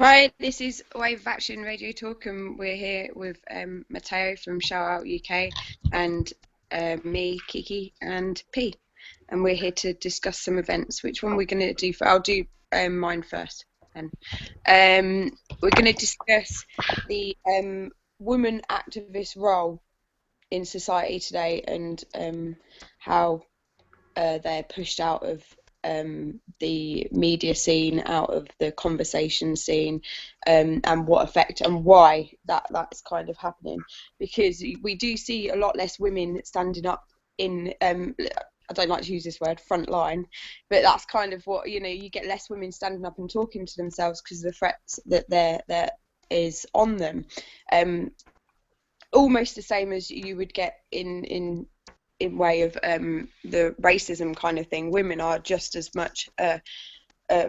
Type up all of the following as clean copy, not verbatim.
Hi, this is Wave of Action Radio Talk, and we're here with Matteo from ShoutOutUK and me, Kiki, and P. And we're here to discuss some events. Which one we're going to do? I'll do mine first. Then we're going to discuss the woman activist role in society today and how they're pushed out of the media scene, out of the conversation scene, and what effect and why that's kind of happening. Because we do see a lot less women standing up in. I don't like to use this word, front line, but that's kind of what, you get less women standing up and talking to themselves because of the threats that there is on them. Almost the same as you would get in way of the racism kind of thing. Women are just as much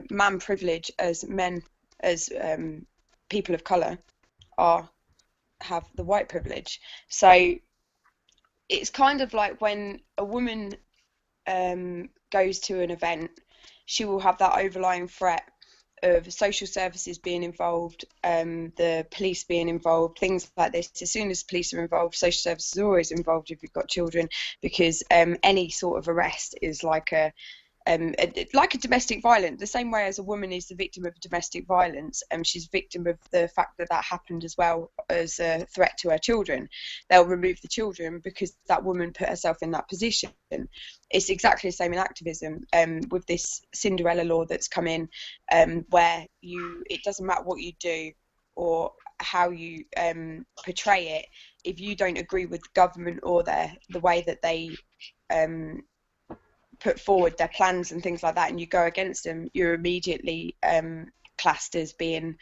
man privilege as men, as people of colour have the white privilege. So it's kind of like when a woman goes to an event, she will have that overlying threat of social services being involved, the police being involved, things like this. As soon as police are involved, social services are always involved if you've got children, because any sort of arrest is like a domestic violence, the same way as a woman is the victim of domestic violence, she's a victim of the fact that happened as well as a threat to her children. They'll remove the children because that woman put herself in that position. It's exactly the same in activism, with this Cinderella law that's come in, where it doesn't matter what you do or how you portray it. If you don't agree with the government or the way that they put forward their plans and things like that, and you go against them, you're immediately classed as being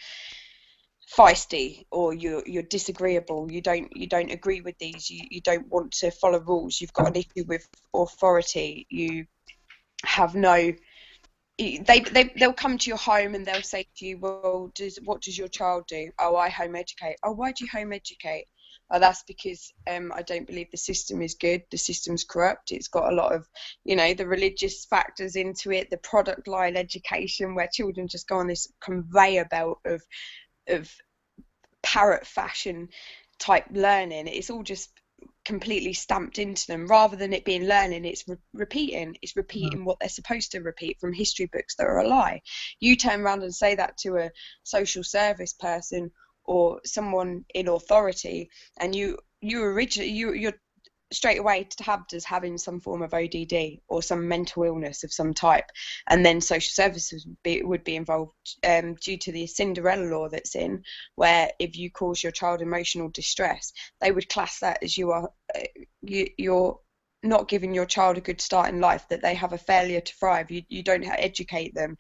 feisty, or you're disagreeable. You don't agree with these. You don't want to follow rules. You've got an issue with authority. You have no. They'll come to your home and they'll say to you, well, what does your child do? Oh, I home educate. Oh, why do you home educate? Oh, that's because I don't believe the system is good. The system's corrupt. It's got a lot of, the religious factors into it, the product line education, where children just go on this conveyor belt of parrot fashion type learning. It's all just completely stamped into them. Rather than it being learning, it's repeating what they're supposed to repeat from history books that are a lie. You turn around and say that to a social service person or someone in authority, and you're straight away tabbed as having some form of ODD or some mental illness of some type, and then social services would be involved, due to the Cinderella law that's in, where if you cause your child emotional distress, they would class that as you're not giving your child a good start in life, that they have a failure to thrive. You don't educate them.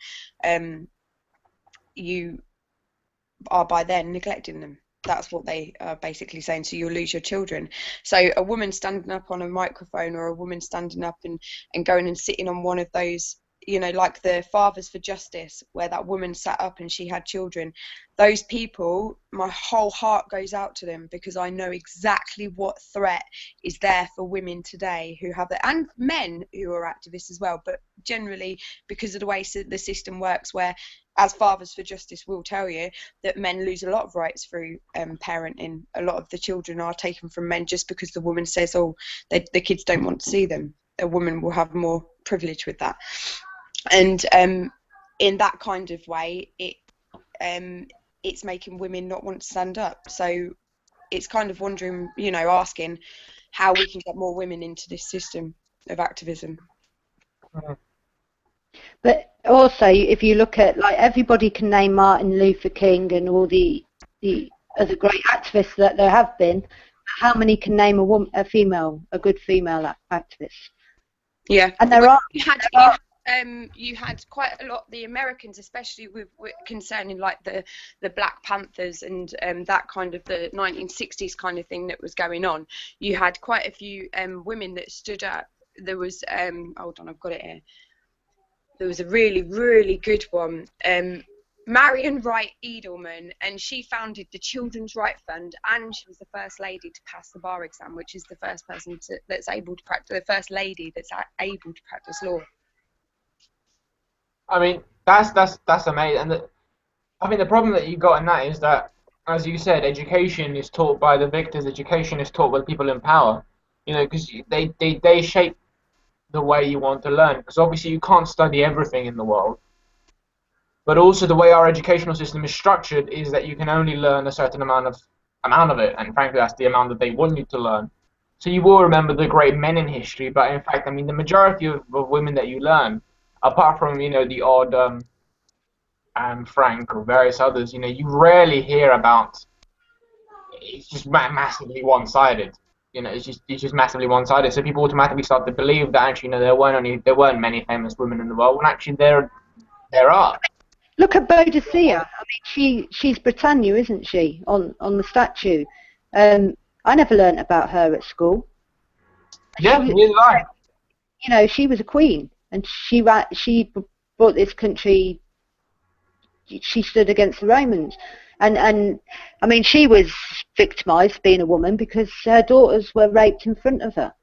You are by then neglecting them. That's what they are basically saying. So you'll lose your children. So a woman standing up on a microphone, or a woman standing up and going and sitting on one of those, like the Fathers for Justice, where that woman sat up and she had children. Those people, my whole heart goes out to them, because I know exactly what threat is there for women today who have it, and men who are activists as well. But generally, because of the way the system works, where, as Fathers for Justice will tell you, that men lose a lot of rights through parenting. A lot of the children are taken from men just because the woman says, oh, the kids don't want to see them. A woman will have more privilege with that. And in that kind of way, it's making women not want to stand up. So it's kind of wondering, asking how we can get more women into this system of activism. But also, if you look at, like, everybody can name Martin Luther King and all the other great activists that there have been. How many can name a good female activist? Yeah, and there are. You had quite a lot, the Americans, especially with concerning like the Black Panthers and that kind of the 1960s kind of thing that was going on. You had quite a few women that stood up. There was hold on, I've got it here. There was a really, really good one, Marion Wright Edelman, and she founded the Children's Right Fund, and she was the first lady to pass the bar exam, which is the first person that's able to practice, the first lady that's able to practice law. I mean, that's amazing. And I think the problem that you got in that is that, as you said, education is taught by the victors. Education is taught by the people in power. You know, because they shape the way you want to learn. Because obviously you can't study everything in the world. But also the way our educational system is structured is that you can only learn a certain amount of it, and frankly, that's the amount that they want you to learn. So you will remember the great men in history, but in fact, I mean, the majority of women that you learn, apart from the odd Frank or various others, you rarely hear about. It's just massively one-sided. It's just massively one-sided. So people automatically start to believe that actually, there weren't many famous women in the world, when actually there are. Look at Bodicea. I mean, she's Britannia, isn't she? On the statue. I never learnt about her at school. Yeah, neither did I. She was a queen, and she brought this country. She stood against the Romans, and I mean, she was victimised being a woman because her daughters were raped in front of her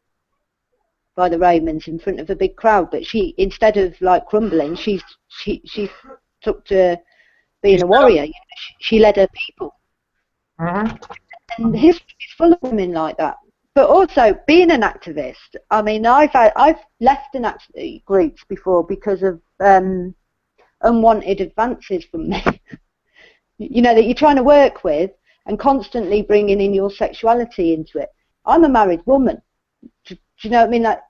by the Romans in front of a big crowd. But she, instead of like crumbling, she took to being a warrior. She led her people. Mm-hmm. And history is full of women like that. But also being an activist. I mean, I've left groups before because of unwanted advances from me. That you're trying to work with and constantly bringing in your sexuality into it. I'm a married woman. Do you know what I mean? Like,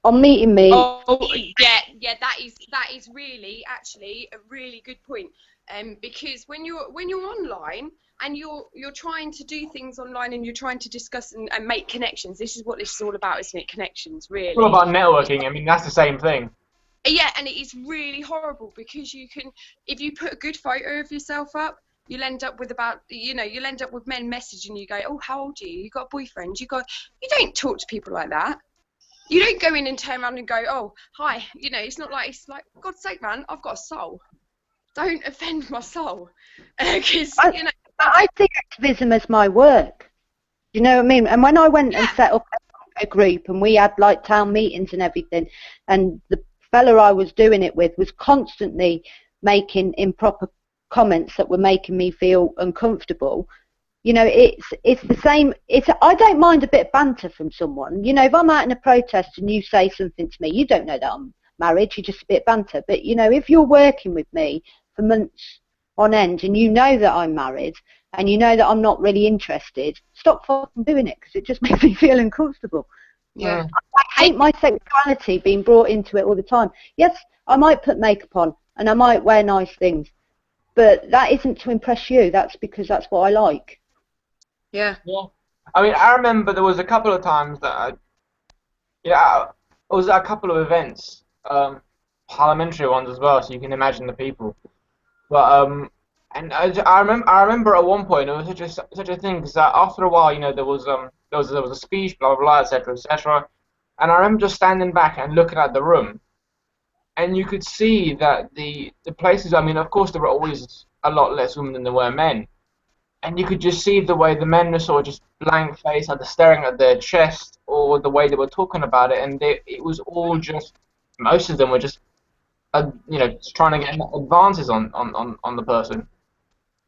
on meeting me. Oh yeah. That is really actually a really good point. Because when you're online and you're trying to do things online and you're trying to discuss and make connections, this is what this is all about, isn't it? Connections, really. It's all about networking. I mean, that's the same thing. Yeah, and it is really horrible because if you put a good photo of yourself up, you'll end up with men messaging you, go, oh, how old are you? You got a boyfriend? You don't talk to people like that. You don't go in and turn around and go, oh, hi. It's like, God's sake, man, I've got a soul. Don't offend my soul. Because, I think activism is my work. You know what I mean? And when I went and set up a group and we had like town meetings and everything, and the fella I was doing it with was constantly making improper comments that were making me feel uncomfortable. It's the same. I don't mind a bit of banter from someone. If I'm out in a protest and you say something to me, you don't know that I'm married, you're just a bit of banter. But if you're working with me for months on end and you know that I'm married and you know that I'm not really interested, stop fucking doing it, because it just makes me feel uncomfortable. Yeah. I hate my sexuality being brought into it all the time. Yes, I might put makeup on and I might wear nice things, but that isn't to impress you. That's because that's what I like. Yeah. I mean, I remember there was a couple of times that I was at a couple of events, parliamentary ones as well, so you can imagine the people. But and I remember at one point it was such a thing, because after a while, there was a speech, blah blah blah, etc. etc. And I remember just standing back and looking at the room, and you could see that the places. I mean, of course, there were always a lot less women than there were men, and you could just see the way the men were sort of just blank faced, either staring at their chest or the way they were talking about it, and it was all just, most of them were just just trying to get advances on the person.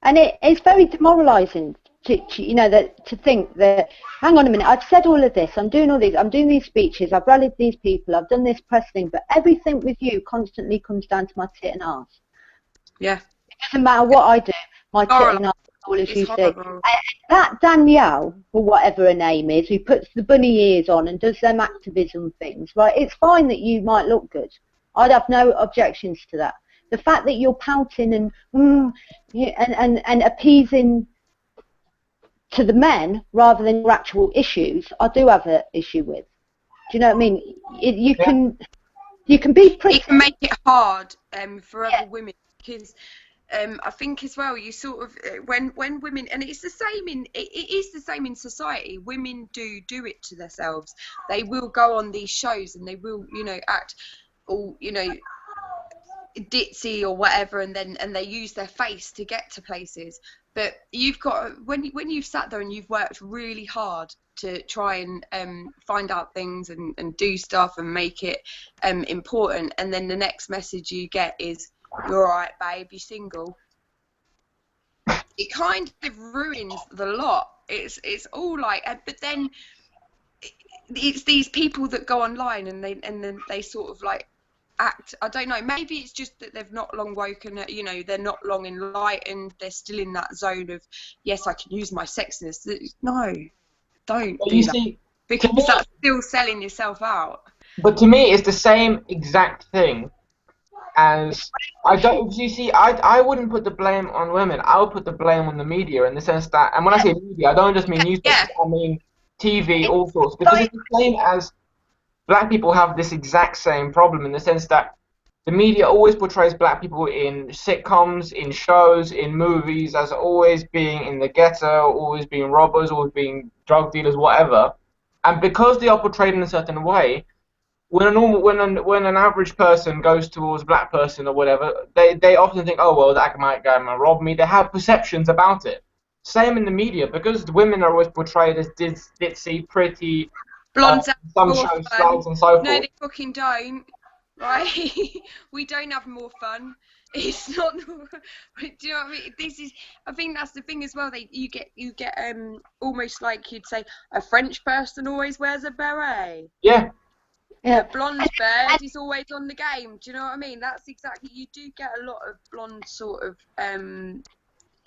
And it's very demoralising to think that, hang on a minute, I've said all of this, I'm doing all these, I'm doing these speeches, I've rallied these people, I've done this press thing, but everything with you constantly comes down to my tit and arse. Yeah. It doesn't matter what I do, my tit and arse, all as you see. That Danielle, or whatever her name is, who puts the bunny ears on and does them activism things, right, it's fine that you might look good. I'd have no objections to that. The fact that you're pouting and appeasing to the men rather than your actual issues, I do have an issue with. Do you know what I mean? You can be pretty. It can make it hard for other women, because I think as well, you sort of when women, and it's the same it is the same in society. Women do it to themselves. They will go on these shows and they will act all ditzy or whatever, and they use their face to get to places. But you've got, when you've sat there and you've worked really hard to try and find out things and do stuff and make it important, and then the next message you get is, you're alright babe, you're single. it kind of ruins the lot. It's all like, but then it's these people that go online and then they sort of like act. I don't know. Maybe it's just that they've not long woken. You know, they're not long enlightened. They're still in that zone of yes, I can use my sexiness. No, don't But do you that see, to because me, that's still selling yourself out. but to me, it's the same exact thing as I don't. You see, I wouldn't put the blame on women. I would put the blame on the media in the sense that, and when I say media, I don't just mean Yeah, newspapers. I mean TV, It's all sorts, because like, it's the same as black people have this exact same problem in the sense that the media always portrays black people in sitcoms, in shows, in movies as always being in the ghetto, always being robbers, always being drug dealers, whatever. And because they are portrayed in a certain way, when an average person goes towards a black person or whatever, they often think, oh well, that guy might rob me. They have perceptions about it. Same in the media because women are always portrayed as ditzy, pretty, blondes have some more shows fun. slags and so No, forth. they fucking don't. Right? We don't have more fun. It's not. Do you know what I mean? This is. I think that's the thing as well. You get almost like you'd say a French person always wears a beret. Yeah, A yeah. blonde bird is always on the game. Do you know what I mean? That's exactly. You do get a lot of blonde sort of Every,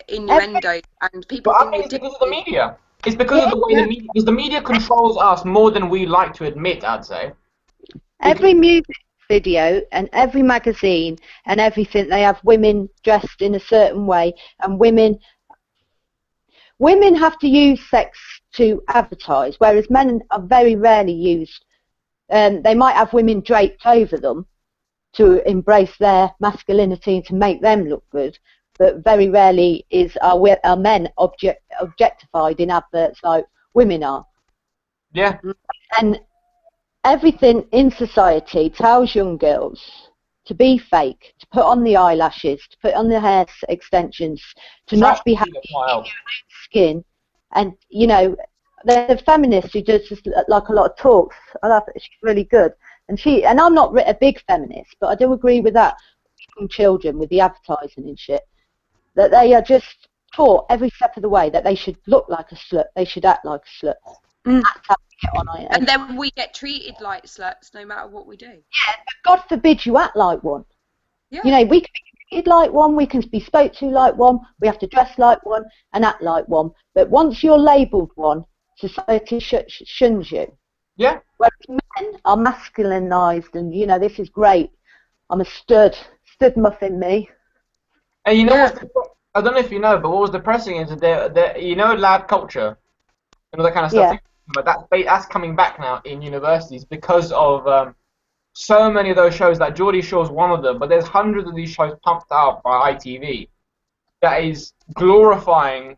innuendo, and but people I think think you're it's because of the different. media. It's because yeah, of the way the yeah. media, because the media controls us more than we like to admit, I'd say. Because Every music video and every magazine and everything, they have women dressed in a certain way, and women have to use sex to advertise, whereas men are very rarely used. They might have women draped over them to embrace their masculinity and to make them look good, but very rarely are men objectified in adverts like women are. yeah, And everything in society tells young girls to be fake, to put on the eyelashes, to put on the hair extensions, to trash not be happy TV does not help. skin. And, you know, there's a feminist who does just like a lot of talks. I love it. She's really good. And I'm not a big feminist, but I do agree with that from children with the advertising and shit, that they are just taught every step of the way that they should look like a slut, they should act like a slut. Mm. That's how we get on it. And then we get treated like sluts no matter what we do. Yeah, but God forbid you act like one. Yeah. You know, we can be treated like one, we can be spoke to like one, we have to dress like one and act like one. But once you're labelled one, society shuns you. Yeah, Whereas men are masculinised and, you know, this is great. I'm a stud muffin me. and you know Yeah. I don't know if you know, but what was depressing is that you know, lab culture and all that kind of stuff. Yeah. But that's coming back now in universities because of so many of those shows. Like Geordie Shore's one of them, but there's hundreds of these shows pumped out by ITV that is glorifying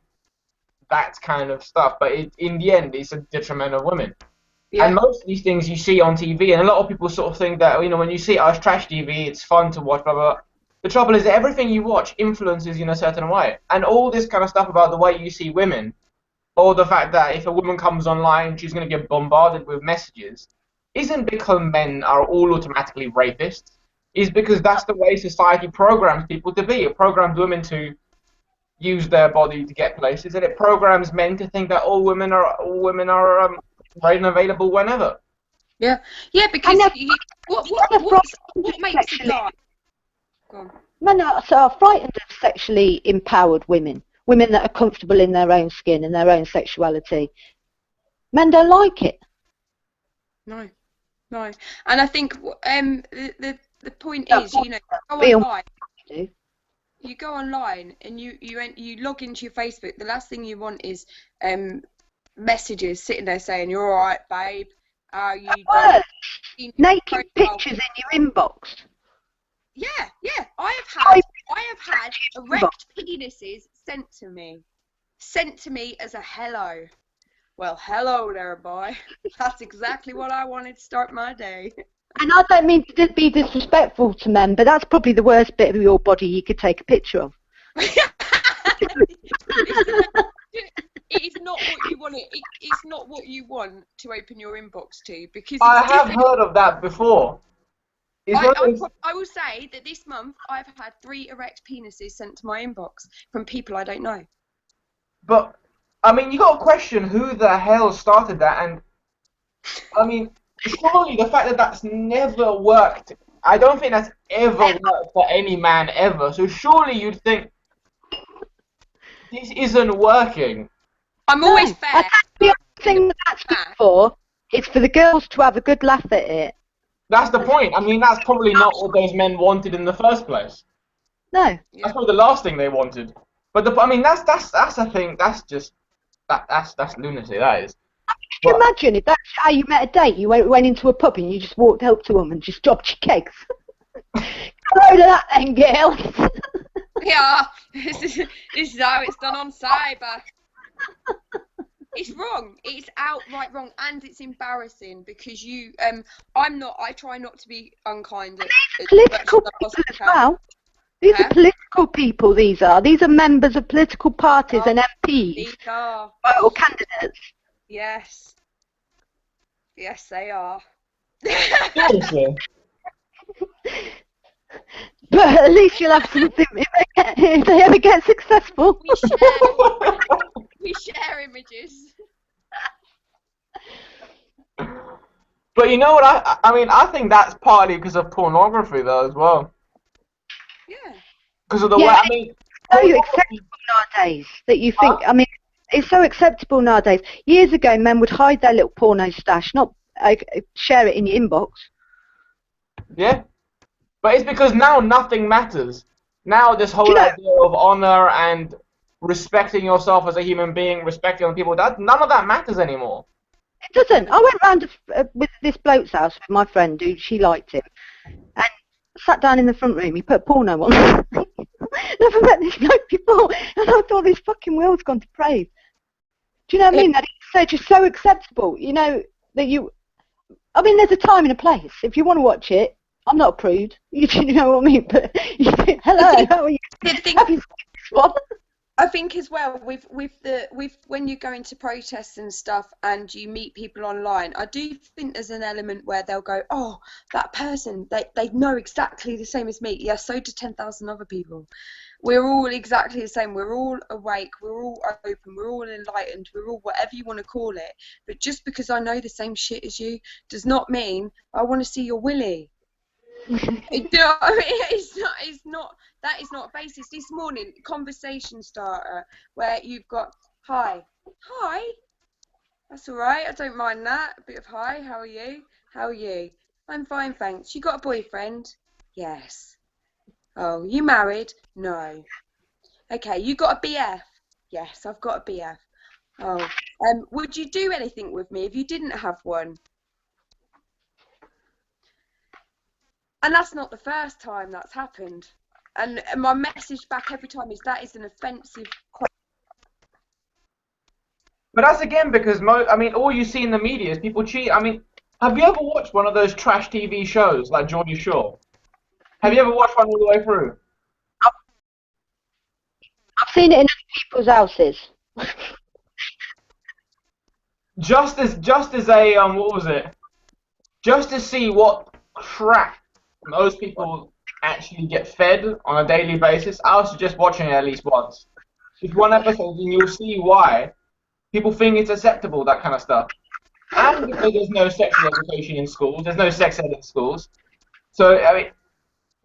that kind of stuff. But in the end, it's a detriment of women. And Yeah. most of these things you see on TV, and a lot of people sort of think that, you know, when you see it's trash TV, it's fun to watch, blah, blah, blah. The trouble is that everything you watch influences you in a certain way. And all this kind of stuff about the way you see women, or the fact that if a woman comes online, she's going to get bombarded with messages, isn't because men are all automatically rapists. It's because that's the way society programs people to be. It programs women to use their body to get places, and it programs men to think that all women are right and available whenever. Yeah. Yeah, because what makes a Sexually, guy? Go on. men are frightened of sexually empowered women, women that are comfortable in their own skin and their own sexuality. Men don't like it. No. No. And I think the point Yeah, is, you know, go be on- online. do. You go online and you log into your Facebook. The last thing you want is messages sitting there saying you're all right, babe. You Worse, doing naked profile. pictures in your inbox. Yeah, yeah. I have had erect penises sent to me as a hello. Well, hello there, boy. That's exactly what I wanted to start my day. And I don't mean to be disrespectful to men, but that's probably the worst bit of your body you could take a picture of. It is not what you want. It's not what you want to open your inbox to because it's I have different. heard of that before. I will say that this month I've had 3 erect penises sent to my inbox from people I don't know. But I mean, you got to question who the hell started that, and I mean, surely the fact that that's never worked, I don't think that's ever worked for any man ever. So surely you'd think this isn't working. I'm No, always I fair. think the only thing that's good for is for the girls to have a good laugh at it. That's the point. I mean, that's probably not what those men wanted in the first place. No. Yeah. That's probably the last thing they wanted. But I mean, that's a thing. That's just that's lunacy. That is. Can you But imagine if that's how you met a date? You went into a pub and you just walked up to them and just dropped your kegs. Hello to that then, girl. Yeah, this is how it's done on cyber. It's wrong. It's outright wrong, and it's embarrassing because I try not to be unkind at Political much as I people possibly as can. well. These Huh? are political people, these are. These are members of political parties and MPs. These are. Or candidates. Yes. Yes, they are. seriously. But at least you'll have something if they ever get successful. We share images. But you know what? I mean, I think that's partly because of pornography, though, as well. Yeah. Because of the way, Yeah, I mean, it's so pornography. acceptable nowadays that you think, I mean, it's so acceptable nowadays. Years ago, men would hide their little porno stash, not share it in your inbox. Yeah. But it's because now nothing matters. Now this whole idea of honor and respecting yourself as a human being, respecting other people, none of that matters anymore. It doesn't. I went round with this bloke's house with my friend who she liked him, and sat down in the front room. He put a porno on. Never met this bloke before, and I thought this fucking world's gone to praise. Do you know what I mean? That it's just so acceptable. You know that you. I mean, there's a time and a place. If you want to watch it, I'm not a prude. You know what I mean? But you think, hello, how are you? Have you seen this one? I think as well with when you go into protests and stuff and you meet people online, I do think there's an element where they'll go, oh, that person, they know exactly the same as me. Yeah, so do 10,000 other people. We're all exactly the same. We're all awake. We're all open. We're all enlightened. We're all whatever you want to call it. But just because I know the same shit as you does not mean I want to see your willy. You know, I mean, it's not, that is not a basis. This morning, conversation starter, where you've got, hi, that's all right, I don't mind that, a bit of hi, how are you, I'm fine, thanks, you got a boyfriend? Yes. Oh, you married? No. Okay, you got a BF? Yes, I've got a BF. Oh, would you do anything with me if you didn't have one? And that's not the first time that's happened. And my message back every time is that is an offensive question. But that's again because I mean, all you see in the media is people cheat. I mean, have you ever watched one of those trash TV shows like Geordie Shore? Have you ever watched one all the way through? I've seen it in other people's houses. Just as a what was it? Just to see what crap most people actually get fed on a daily basis, I would suggest watching it at least once. Just one episode, and you'll see why people think it's acceptable, that kind of stuff. And because there's no sexual education in schools, there's no sex ed in schools. So I mean,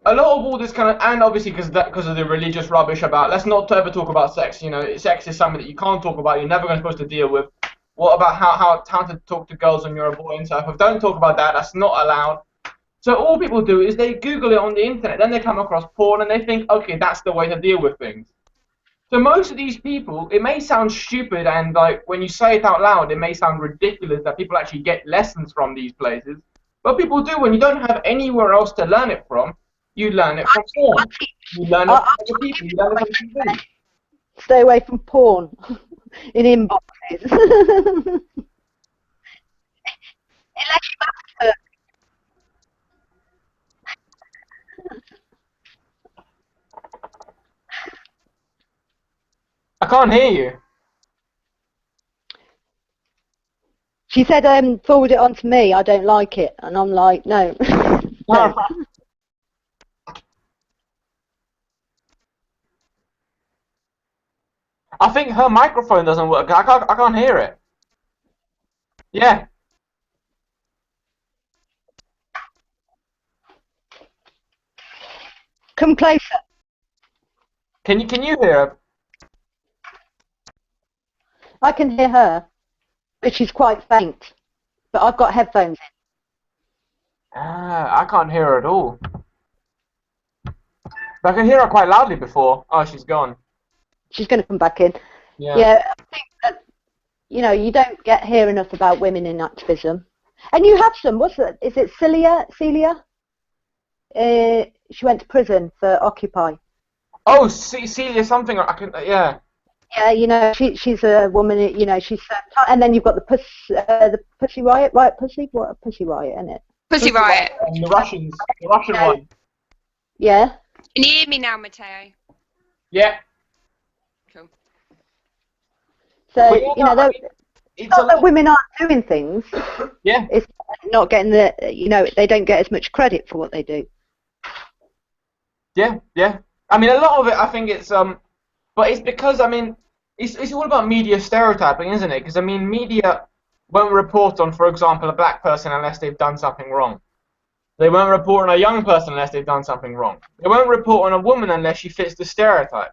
a lot of all this kind of, and obviously because of the religious rubbish about, let's not ever talk about sex. You know, sex is something that you can't talk about. You're never going to supposed to deal with. What about how to talk to girls when you're a boy and stuff? If don't talk about that, that's not allowed. So all people do is they Google it on the internet, then they come across porn and they think, okay, that's the way to deal with things. So most of these people, it may sound stupid and like when you say it out loud, it may sound ridiculous that people actually get lessons from these places. But people do. When you don't have anywhere else to learn it from, you learn it from porn. You learn it from other people. You learn it from TV. Stay away from porn in inboxes. Unless you master. I can't hear you. She said, forward it on to me, I don't like it. And I'm like, no. No. I think her microphone doesn't work. I can't hear it. Yeah. Come closer. Can you hear her? I can hear her, but she's quite faint. But I've got headphones in. Ah, I can't hear her at all. But I can hear her quite loudly before. Oh, she's gone. She's going to come back in. Yeah. Yeah, I think that, you know, you don't hear enough about women in activism. And you have some. What's it? Is it Celia? Celia? She went to prison for Occupy. Oh, Celia something. I can. Yeah. Yeah, you know, she's a woman. You know, she's. And then you've got the Pussy Riot, right? What a Pussy Riot, isn't it? Pussy Riot. And the Russian one. Yeah. Can you hear me now, Matteo? Yeah. Cool. So But yeah, you know, no, I mean, it's not that women aren't doing things. Yeah. It's not getting the. You know, they don't get as much credit for what they do. Yeah, yeah. I mean, a lot of it, I think it's but it's because I mean, it's all about media stereotyping, isn't it? Because I mean, media won't report on, for example, a black person unless they've done something wrong. They won't report on a young person unless they've done something wrong. They won't report on a woman unless she fits the stereotype.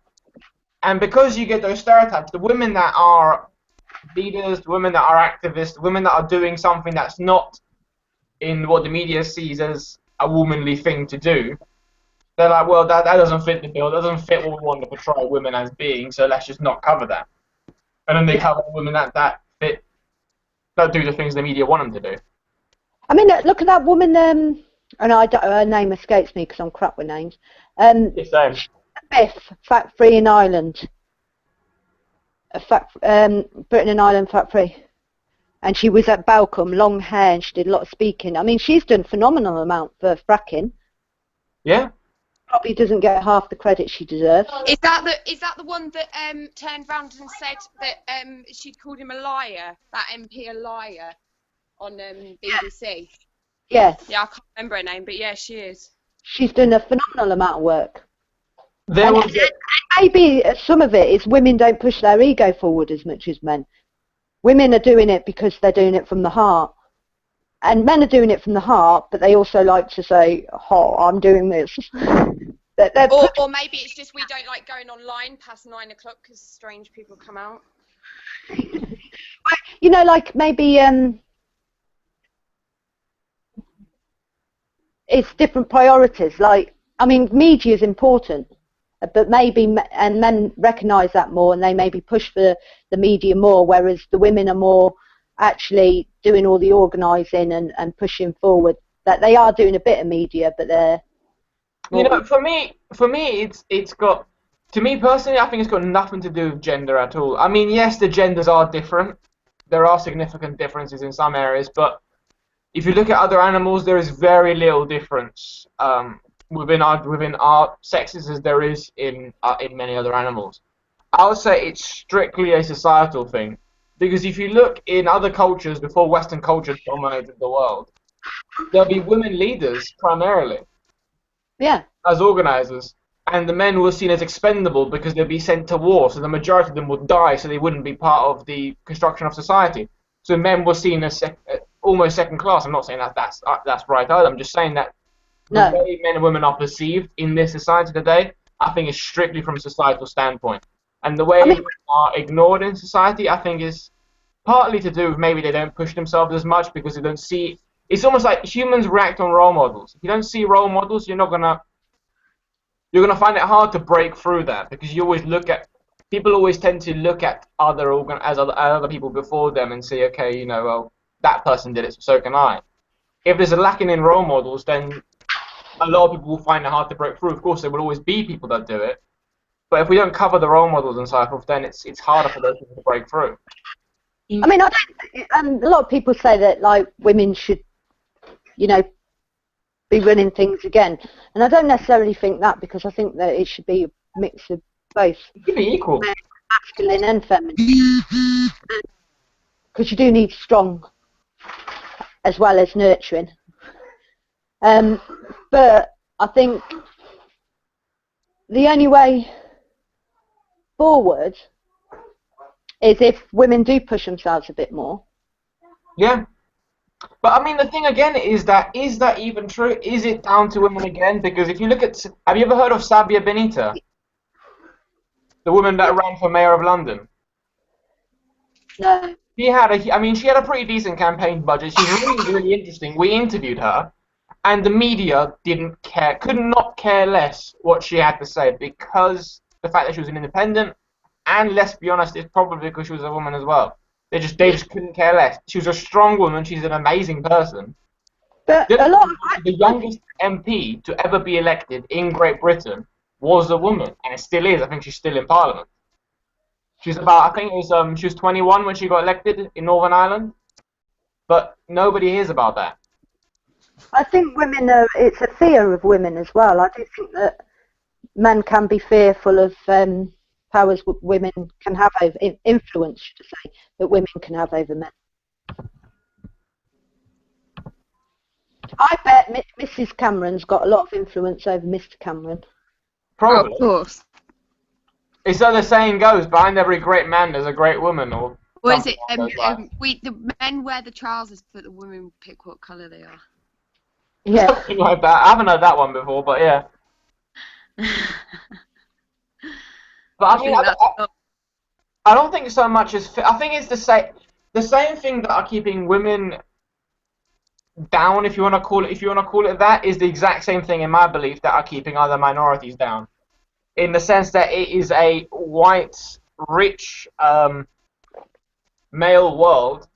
And because you get those stereotypes, the women that are leaders, the women that are activists, the women that are doing something that's not in what the media sees as a womanly thing to do, they're like, well, that doesn't fit the bill, that doesn't fit what we want to portray women as being, so let's just not cover that. And then they cover women that fit, that do the things the media want them to do. I mean, look at that woman. And her name escapes me because I'm crap with names. Same. Biff, Fat Free in Ireland. Britain and Ireland Fat Free. And she was at Balcombe, long hair, and she did a lot of speaking. I mean, she's done a phenomenal amount for fracking. Yeah. Probably doesn't get half the credit she deserves. Is that the one that turned round and said that she'd called him a liar, that MP a liar, on BBC? Yeah. Yeah, I can't remember her name, but yeah, she is. She's done a phenomenal amount of work. There And was maybe some of it is women don't push their ego forward as much as men. Women are doing it because they're doing it from the heart. And men are doing it from the heart, but they also like to say, oh, I'm doing this. Or maybe it's just we don't like going online past 9 o'clock because strange people come out. You know, like maybe it's different priorities. Like, I mean, media is important, but maybe and men recognise that more, and they maybe push for the media more, whereas the women are more actually doing all the organising and pushing forward. That they are doing a bit of media, but they're you know, for me, it's got, to me personally, I think it's got nothing to do with gender at all. I mean, yes, the genders are different. There are significant differences in some areas, but if you look at other animals, there is very little difference within our sexes as there is in many other animals. I would say it's strictly a societal thing, because if you look in other cultures before Western culture dominated the world, there'll be women leaders primarily. Yeah. As organizers, and the men were seen as expendable because they'd be sent to war, so the majority of them would die, so they wouldn't be part of the construction of society. So men were seen as almost second class. I'm not saying that that's right either. I'm just saying that the way men and women are perceived in this society today, I think is strictly from a societal standpoint. And the way women are ignored in society, I think, is partly to do with maybe they don't push themselves as much because they don't see. It's almost like humans react on role models. If you don't see role models, you're gonna find it hard to break through that, because you always people always tend to look at other people before them and say, okay, you know, well, that person did it, so can I. If there's a lacking in role models, then a lot of people will find it hard to break through. Of course, there will always be people that do it, but if we don't cover the role models and so forth, then it's harder for those people to break through. I mean, and a lot of people say that like women should, you know, be running things again, and I don't necessarily think that, because I think that it should be a mix of both. It should be equal. Masculine and feminine, because you do need strong as well as nurturing. But I think the only way forward is if women do push themselves a bit more. Yeah. But I mean, the thing again is that even true? Is it down to women again? Because if you look at, have you ever heard of Sabia Benita, the woman that ran for mayor of London? No. She had a pretty decent campaign budget. She's really, really interesting. We interviewed her, and the media didn't care, could not care less what she had to say because the fact that she was an independent, and let's be honest, it's probably because she was a woman as well. They just couldn't care less. She was a strong woman. She's an amazing person. But a lot of The youngest MP to ever be elected in Great Britain was a woman, and it still is. I think she's still in Parliament. She's about, I think it was, she was 21 when she got elected in Northern Ireland, but nobody hears about that. I think women are, it's a fear of women as well. I do think that men can be fearful of powers women can have over, influence, should I say, that women can have over men. I bet Mrs. Cameron's got a lot of influence over Mr. Cameron. Probably. Oh, of course. It's so the saying goes, behind every great man there's a great woman, or Or is it, something the men wear the trousers, but the women pick what colour they are. Yeah. something like that. I haven't heard that one before, but yeah. But I mean, I don't think so much as I think it's the same thing that are keeping women down, if you want to call it that, is the exact same thing in my belief that are keeping other minorities down, in the sense that it is a white, rich, male world,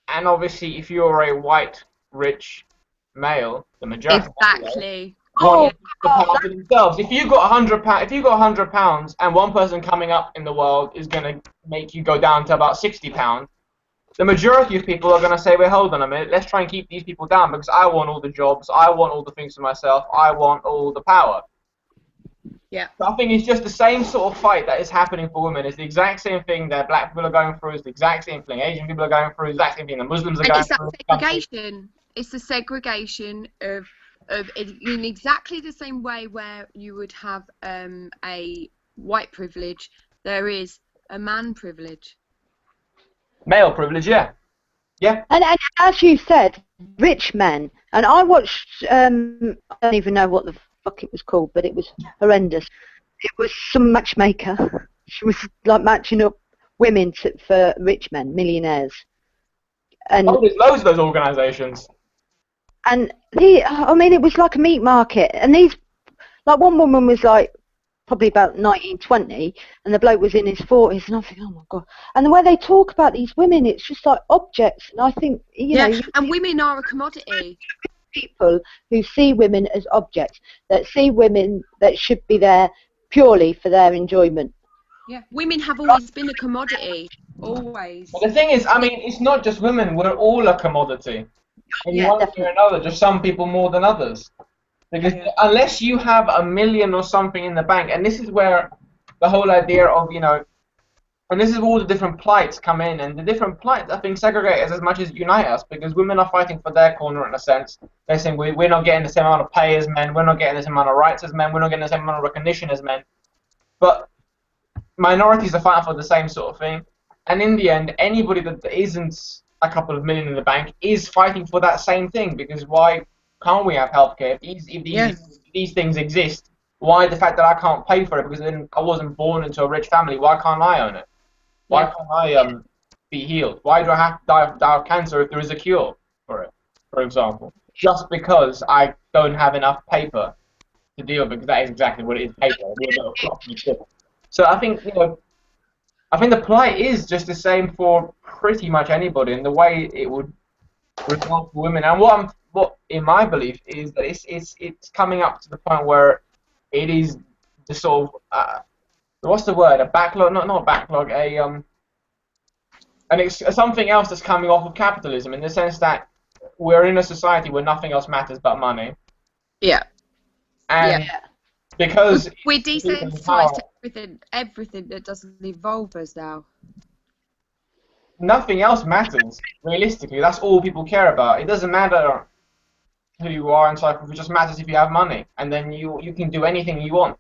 and obviously if you're a white, rich male, the majority Exactly. want the power for themselves. If you got £100, and one person coming up in the world is going to make you go down to about £60, the majority of people are going to say, "Wait, hold on a minute. Let's try and keep these people down because I want all the jobs, I want all the things for myself, I want all the power." Yeah. So I think it's just the same sort of fight that is happening for women. It's the exact same thing that black people are going through. It's the exact same thing Asian people are going through. It's the exact same thing that Muslims are going through. And it's that segregation. It's the segregation of in exactly the same way where you would have a white privilege, there is a man privilege. Male privilege, yeah. Yeah. And as you said, rich men. And I watched, I don't even know what the fuck it was called, but it was horrendous. It was some matchmaker. She was like matching up women for rich men, millionaires. And there's loads of those organisations. And I mean, it was like a meat market. And these, like one woman was like probably about 19, 20, and the bloke was in his 40s. And I think, oh my God. And the way they talk about these women, it's just like objects. And I think, you know. And women are a commodity. People who see women as objects, that see women that should be there purely for their enjoyment. Yeah, women have always been a commodity. Always. But the thing is, I mean, it's not just women. We're all a commodity. And one way or another, just some people more than others. Because unless you have $1 million or something in the bank, and this is where the whole idea of, you know, and this is where all the different plights come in, and the different plights, I think, segregate us as much as unite us, because women are fighting for their corner in a sense. They're saying we're not getting the same amount of pay as men, we're not getting the same amount of rights as men, we're not getting the same amount of recognition as men. But minorities are fighting for the same sort of thing, and in the end, anybody that isn't a couple of million in the bank is fighting for that same thing, because why can't we have healthcare? If these things exist, why the fact that I can't pay for it because then I wasn't born into a rich family, why can't I own it? Why can't I be healed? Why do I have to die of cancer if there is a cure for it, for example? Just because I don't have enough paper to deal with, because that is exactly what it is, paper. So I think, you know, I think the plight is just the same for pretty much anybody, and the way it would result for women. And what in my belief is that it's coming up to the point where it is the sort of what's the word? A backlog? Not a backlog. Something else that's coming off of capitalism, in the sense that we're in a society where nothing else matters but money. Yeah. And because we're desensitized to everything that doesn't involve us now. Nothing else matters, realistically. That's all people care about. It doesn't matter who you are and so forth. It just matters if you have money, and then you can do anything you want.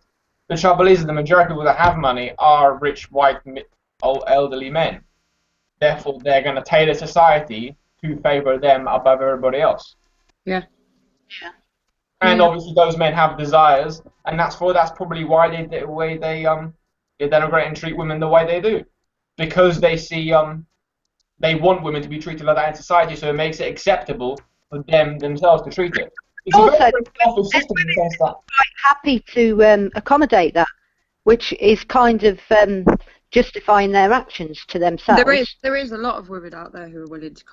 The trouble is, the majority of people that have money are rich, white, old, elderly men. therefore they're going to tailor society to favour them above everybody else. Yeah. Yeah. And obviously those men have desires, and that's probably why they denigrate and treat women the way they do, because they see they want women to be treated like that in society, so it makes it acceptable for them themselves to treat it. It's a Also, very, very selfish system in the sense that happy to accommodate that, which is kind of justifying their actions to themselves. There is a lot of women out there who are willing to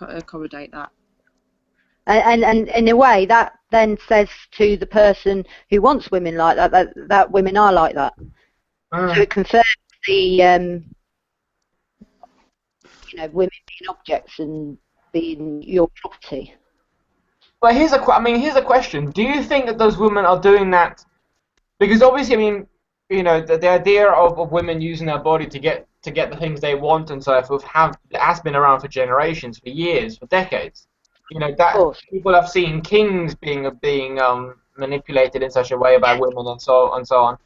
accommodate that. And in a way, that then says to the person who wants women like that women are like that. So it confirms the women being objects and being your property. But here's a question: do you think that those women are doing that because obviously, I mean, the idea of women using their body to get the things they want and so forth has been around for generations, for years, for decades. That people have seen kings being manipulated in such a way by women and so on.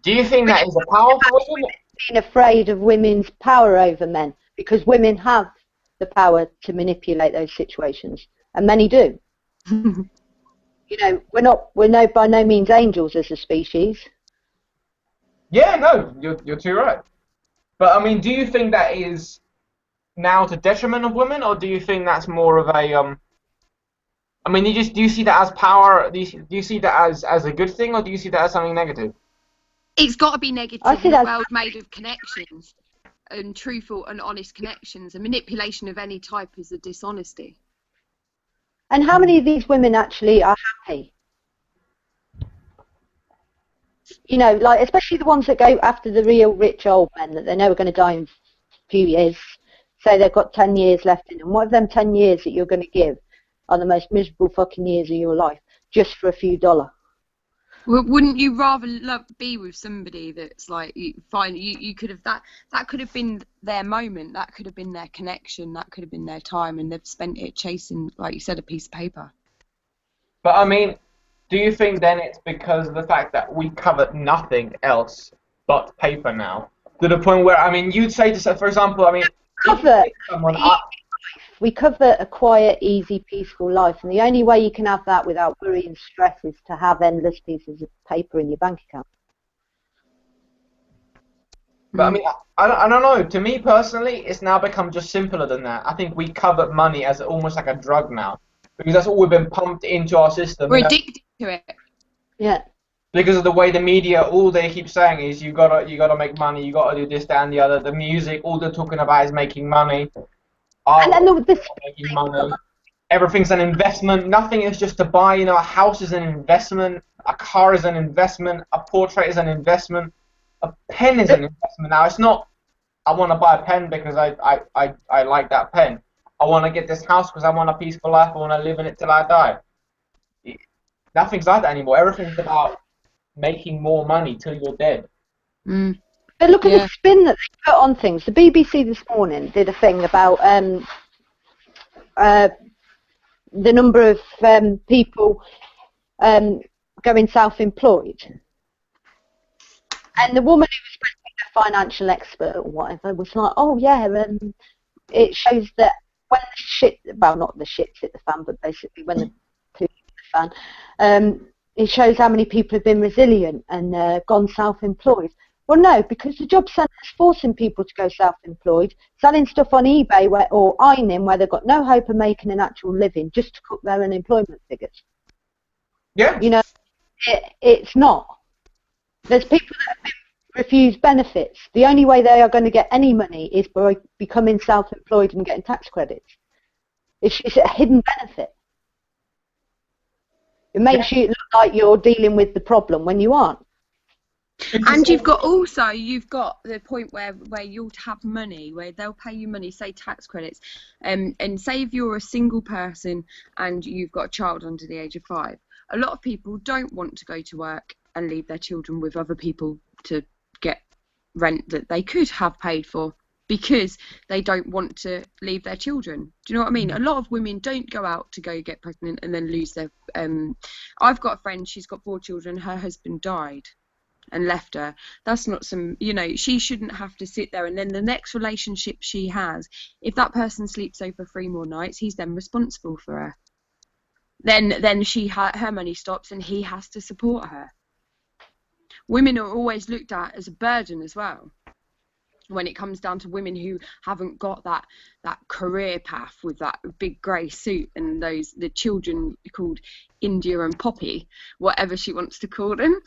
Do you think that is a power for women? Being afraid of women's power over men, because women have the power to manipulate those situations, and many do. We're by no means angels as a species. Yeah, no, you're too right. But I mean, do you think that is now to detriment of women, or do you think that's more of a I mean, do you see that as power? Do you see that as a good thing, or do you see that as something negative? It's got to be negative in a world made of connections and truthful and honest connections. And manipulation of any type is a dishonesty. And how many of these women actually are happy? Like especially the ones that go after the real rich old men that they know are going to die in a few years. Say they've got 10 years left in them. What of them 10 years that you're going to give are the most miserable fucking years of your life just for a few dollars? Well, wouldn't you rather be with somebody that's like you could have that could have been their moment, that could have been their connection, that could have been their time, and they've spent it chasing, like you said, a piece of paper. But I mean, do you think then it's because of the fact that we covered nothing else but paper now, to the point where, I mean, you'd say for example, I mean, we cover a quiet, easy, peaceful life, and the only way you can have that without worry and stress is to have endless pieces of paper in your bank account. But I mean, I don't know. To me personally, it's now become just simpler than that. I think we cover money as almost like a drug now, because that's all we've been pumped into our system. We're addicted to it. Yeah. Because of the way the media, all they keep saying is you gotta make money, you gotta do this, that, and the other. The music, all they're talking about is making money. And then Making money. Everything's an investment. Nothing is just to buy. A house is an investment. A car is an investment. A portrait is an investment. A pen is an investment. Now, it's not, I want to buy a pen because I like that pen. I want to get this house because I want a peaceful life. I want to live in it till I die. Nothing's like that anymore. Everything's about making more money till you're dead. But look at the spin that they put on things. The BBC this morning did a thing about the number of people going self-employed. And the woman who was supposed to be a financial expert or whatever was like, oh yeah, it shows that when the shit, well not the shit hit the fan, but basically when the poo hit the fan, it shows how many people have been resilient and gone self-employed. Well, no, because the job centre is forcing people to go self-employed, selling stuff on eBay or ironing where they've got no hope of making an actual living just to cook their unemployment figures. Yeah. It's not. There's people that have been refused benefits. The only way they are going to get any money is by becoming self-employed and getting tax credits. It's a hidden benefit. It makes you look like you're dealing with the problem when you aren't. And you've got the point where you'll have money, where they'll pay you money, say tax credits, and say if you're a single person and you've got a child under the age of 5, a lot of people don't want to go to work and leave their children with other people to get rent that they could have paid for because they don't want to leave their children. Do you know what I mean? A lot of women don't go out to go get pregnant and then lose their... I've got a friend, she's got 4 children, her husband died. and left her. That's not some, you know, she shouldn't have to sit there, and then the next relationship she has, if that person sleeps over 3 more nights, he's then responsible for her. Then her money stops and he has to support her. Women are always looked at as a burden as well, when it comes down to women who haven't got that career path with that big grey suit and the children called India and Poppy, whatever she wants to call them.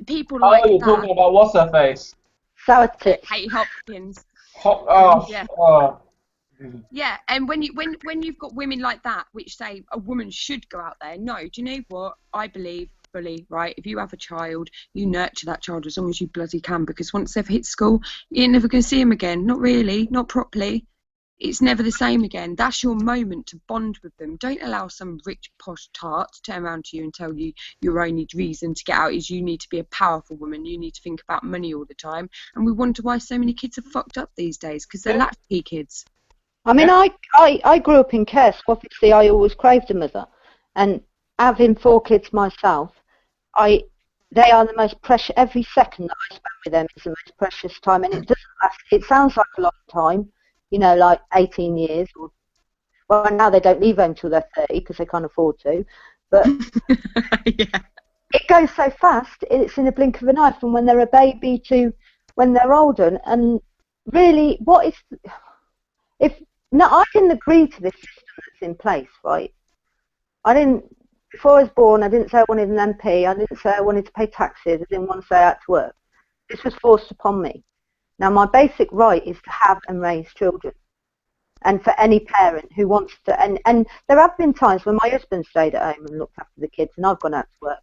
People like you're that. talking about what's her face? Sourtits. Kate Hopkins. Yeah. Oh. Yeah, and when you've got women like that which say a woman should go out there, no, do you know what? I believe fully, right? If you have a child, you nurture that child as long as you bloody can, because once they've hit school, you're never going to see them again. Not really, not properly. It's never the same again. That's your moment to bond with them. Don't allow some rich posh tart to turn around to you and tell you your only reason to get out is you need to be a powerful woman. You need to think about money all the time. And we wonder why so many kids are fucked up these days, because they're latchkey kids. I mean, I grew up in care, so obviously I always craved a mother. And having 4 kids myself, they are the most precious, every second that I spend with them is the most precious time. And it doesn't last, it sounds like a long time, you know, like 18 years. Well, now they don't leave home until they're 30 because they can't afford to. But Yeah. It goes so fast, it's in a blink of an eye from when they're a baby to when they're older. And really, I didn't agree to this system that's in place, right? Before I was born, I didn't say I wanted an MP, I didn't say I wanted to pay taxes, I didn't want to say I had to work. This was forced upon me. Now, my basic right is to have and raise children. And for any parent who wants to, and there have been times when my husband stayed at home and looked after the kids and I've gone out to work.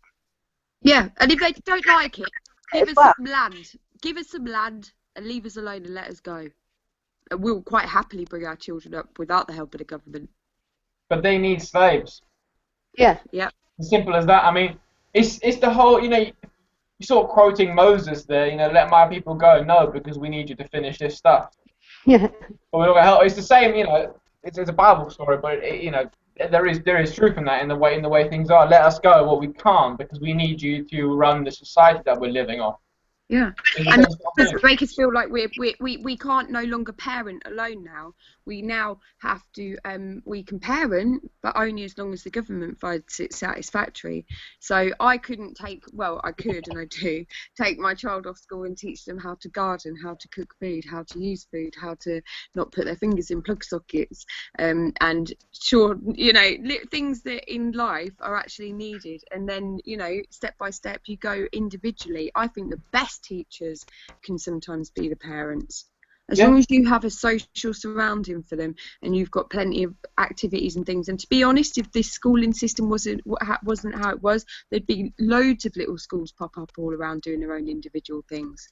Yeah, and if they don't like it, give us some land. Give us some land and leave us alone and let us go. And we'll quite happily bring our children up without the help of the government. But they need slaves. Yeah. Yeah. As simple as that. I mean, it's the whole, you know, you're sort of quoting Moses there, you know, let my people go. No, because we need you to finish this stuff. Yeah. But we're not gonna help. It's the same, you know, it's a Bible story, but you know, there is truth in that, in the way things are. Let us go. Well, we can't because we need you to run the society that we're living off. Yeah, and that doesn't make us feel like we can't no longer parent alone now. We now have to we can parent, but only as long as the government finds it satisfactory. So I couldn't I could and I do take my child off school and teach them how to garden, how to cook food, how to use food, how to not put their fingers in plug sockets, and sure, you know, things that in life are actually needed. And then, you know, step by step you go individually. I think the best teachers can sometimes be the parents, as long as you have a social surrounding for them and you've got plenty of activities and things. And to be honest, if this schooling system wasn't how it was, there'd be loads of little schools pop up all around doing their own individual things,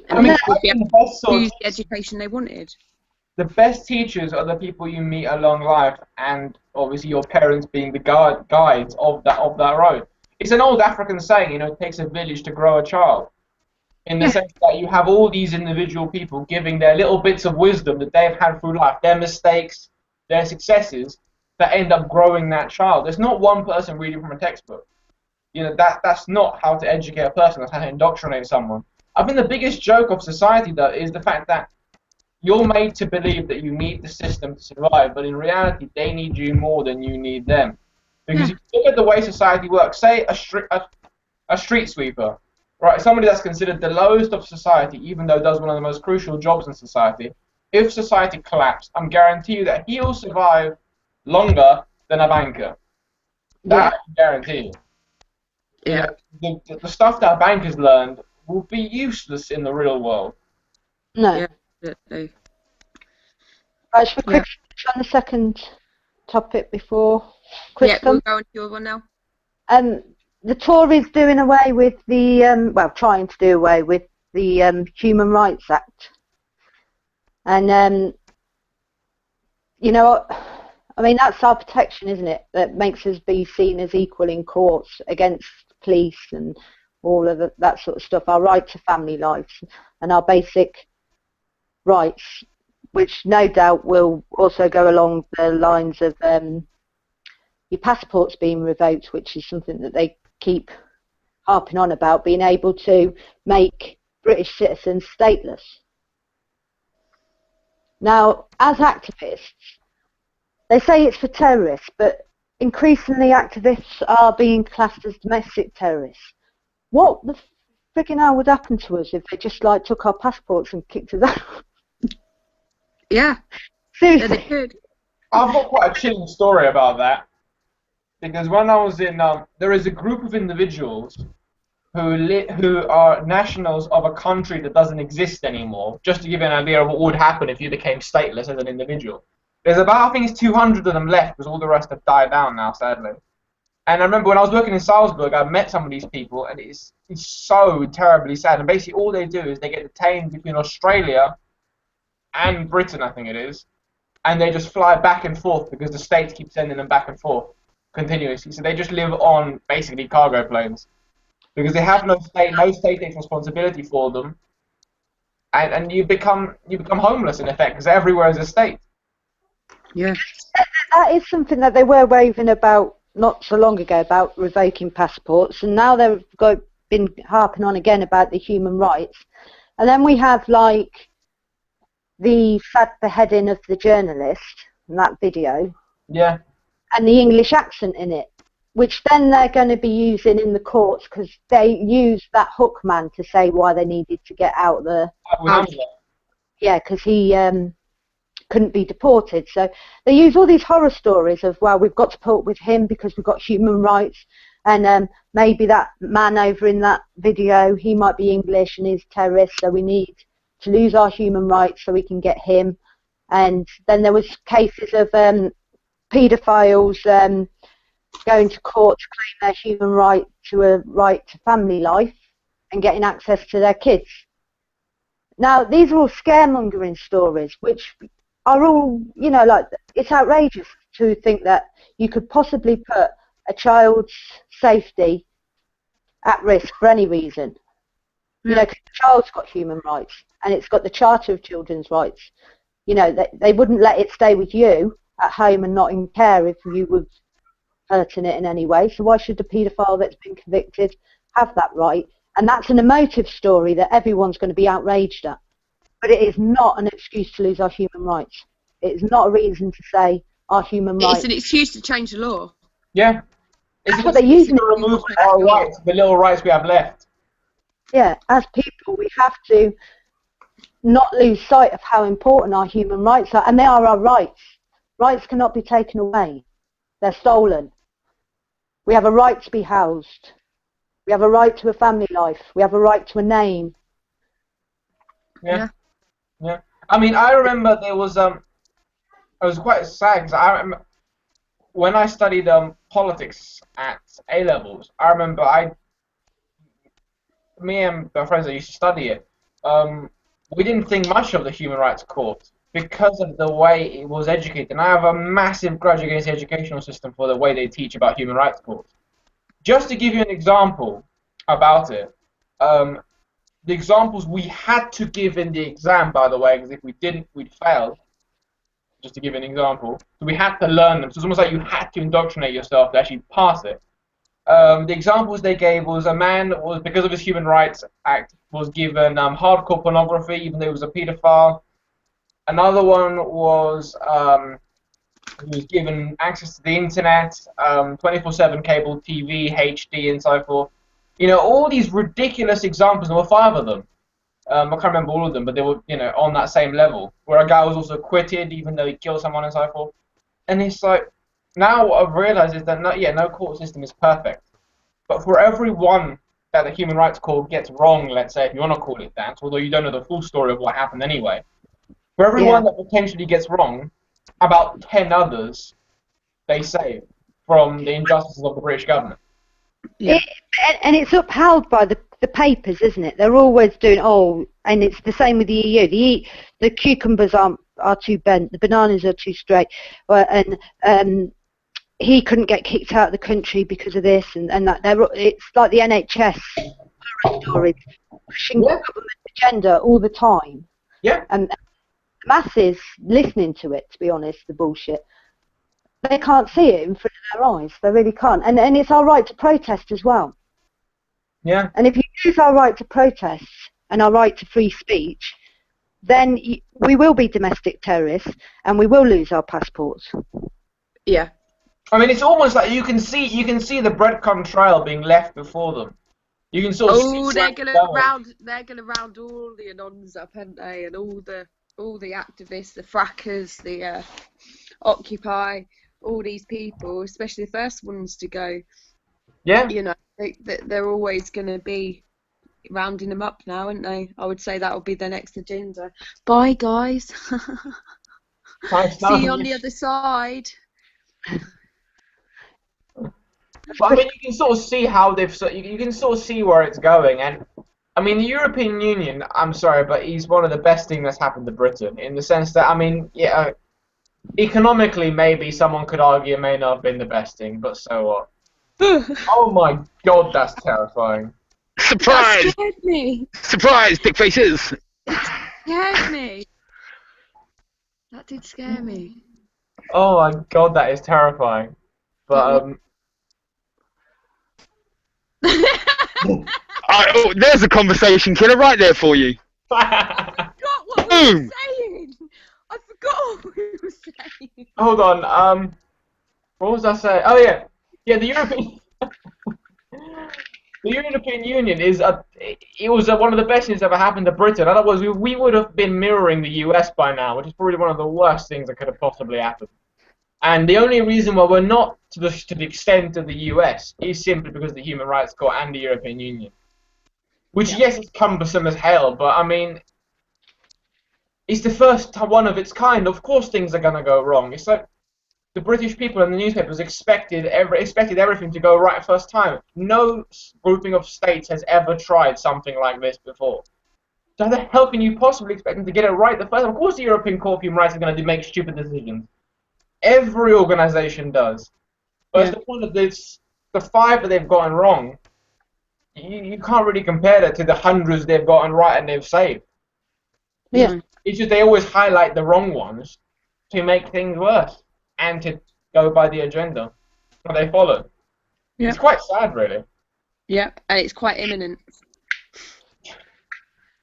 and people would be able to use the education they wanted. The best teachers are the people you meet along life, and obviously your parents being the guides of that road. It's an old African saying, you know, it takes a village to grow a child. In the sense that you have all these individual people giving their little bits of wisdom that they've had through life, their mistakes, their successes, that end up growing that child. There's not one person reading from a textbook. You know, that's not how to educate a person, that's how to indoctrinate someone. I think the biggest joke of society, though, is the fact that you're made to believe that you need the system to survive, but in reality, they need you more than you need them. Because if you look at the way society works, say a street sweeper, right, somebody that's considered the lowest of society, even though does one of the most crucial jobs in society, if society collapsed, I'm guarantee you that he'll survive longer than a banker. That I can guarantee you. Yeah. You know, the stuff that bankers learned will be useless in the real world. No. Yeah, definitely. Right, should we quickly on the second topic before Chris comes? We'll go on to your one now. The Tories doing away with the, trying to do away with the Human Rights Act. And, you know, I mean, that's our protection, isn't it? That makes us be seen as equal in courts against police and all of that sort of stuff. Our right to family life and our basic rights, which no doubt will also go along the lines of your passports being revoked, which is something that they keep harping on about being able to make British citizens stateless. Now, as activists, they say it's for terrorists, but increasingly activists are being classed as domestic terrorists. What the friggin' hell would happen to us if they just like took our passports and kicked us out? Yeah. Seriously. Yeah, they could. I've got quite a chilling story about that, because when I was in, there is a group of individuals who are nationals of a country that doesn't exist anymore. Just to give you an idea of what would happen if you became stateless as an individual. There's about, I think it's 200 of them left, because all the rest have died down now, sadly. And I remember when I was working in Salzburg, I met some of these people, and it's so terribly sad. And basically all they do is they get detained between Australia and Britain, I think it is, and they just fly back and forth because the states keep sending them back and forth continuously. So they just live on basically cargo planes because they have no state responsibility for them, and you become homeless in effect because everywhere is a state. Yeah. That is something that they were raving about not so long ago, about revoking passports, and now they've been harping on again about the human rights. And then we have like the sad beheading of the journalist in that video. Yeah. And the English accent in it, which then they're going to be using in the courts because they used that hook man to say why they needed to get out the... Yeah, because he couldn't be deported. So they use all these horror stories of, well, we've got to put up with him because we've got human rights, and maybe that man over in that video, he might be English and he's terrorist, so we need to lose our human rights so we can get him. And then there was cases of paedophiles going to court to claim their human right to a right to family life and getting access to their kids. Now, these are all scaremongering stories, which are all, you know, like, it's outrageous to think that you could possibly put a child's safety at risk for any reason. You know, 'cause the child's got human rights, and it's got the Charter of Children's Rights. You know, they wouldn't let it stay with you at home and not in care if you were hurting it in any way. So why should the paedophile that's been convicted have that right? And that's an emotive story that everyone's going to be outraged at. But it is not an excuse to lose our human rights. It is not a reason to say our human rights. It's an excuse to change the law. Yeah. That's what they're using to remove our rights, the little rights we have left. Yeah, as people, we have to not lose sight of how important our human rights are, and they are our rights. Rights cannot be taken away. They're stolen. We have a right to be housed. We have a right to a family life. We have a right to a name. Yeah. I mean, I remember there was I was quite sad because I remember when I studied politics at A levels. I remember me and my friends that used to study it. We didn't think much of the Human Rights Court because of the way it was educated. And I have a massive grudge against the educational system for the way they teach about human rights courts. Just to give you an example about it, the examples we had to give in the exam, by the way, because if we didn't, we'd fail. Just to give an example, so we had to learn them. So it's almost like you had to indoctrinate yourself to actually pass it. The examples they gave was a man that was, because of his Human Rights Act, was given hardcore pornography, even though he was a paedophile. Another one was he was given access to the internet, 24/7 cable TV, HD, and so forth. You know, all these ridiculous examples. There were 5 of them. I can't remember all of them, but they were, you know, on that same level. Where a guy was also acquitted, even though he killed someone and so forth. And it's like, now what I've realized is that no court system is perfect. But for every one that the Human Rights Court gets wrong, let's say, if you want to call it that, although you don't know the full story of what happened anyway, for every one that potentially gets wrong, about 10 others they save from the injustices of the British government. Yeah. And it's upheld by the papers, isn't it? They're always doing, and it's the same with the EU. The cucumbers are too bent, the bananas are too straight, and he couldn't get kicked out of the country because of this, and that. It's like the NHS horror stories, pushing the government agenda all the time. Yeah. And the masses listening to it, to be honest, the bullshit. They can't see it in front of their eyes. They really can't. And it's our right to protest as well. Yeah. And if you lose our right to protest and our right to free speech, then we will be domestic terrorists and we will lose our passports. Yeah. I mean, it's almost like you can see the breadcrumb trail being left before them. You can sort of see where they're it's gonna going. round all the anons up, aren't they? And all the activists, the frackers, the Occupy, all these people, especially the first ones to go. Yeah. You know, they're always gonna be rounding them up now, aren't they? I would say that will be their next agenda. Bye, guys. Nice. See you on the other side. But I mean, you can sort of see how you can sort of see where it's going, and I mean, the European Union. I'm sorry, but he's one of the best things that's happened to Britain in the sense that I mean, yeah, economically maybe someone could argue it may not have been the best thing, but so what? Oh my God, that's terrifying. Surprise! That scared me. Surprise, dick faces! Scared me. That did scare me. Oh my God, that is terrifying. But Oh, there's a conversation killer right there for you. I forgot what we were saying. I forgot what we were saying. Hold on. What was I saying? Oh yeah, the European. The European Union is one of the best things that ever happened to Britain. Otherwise, we would have been mirroring the US by now, which is probably one of the worst things that could have possibly happened. And the only reason why we're not to the extent of the US is simply because of the Human Rights Court and the European Union. Which, yes, is cumbersome as hell, but I mean, it's the first one of its kind. Of course, things are gonna go wrong. It's like the British people and the newspapers expected everything to go right first time. No grouping of states has ever tried something like this before. So how the hell can you possibly expect them to get it right the first time? Of course the European Court of Human Rights is going to make stupid decisions. Every organisation does. But it's the point of this, the 5 that they've gotten wrong, you can't really compare that to the hundreds they've gotten right and they've saved. Yeah. It's just they always highlight the wrong ones to make things worse and to go by the agenda that they follow. Yeah. It's quite sad, really. Yeah, and it's quite imminent.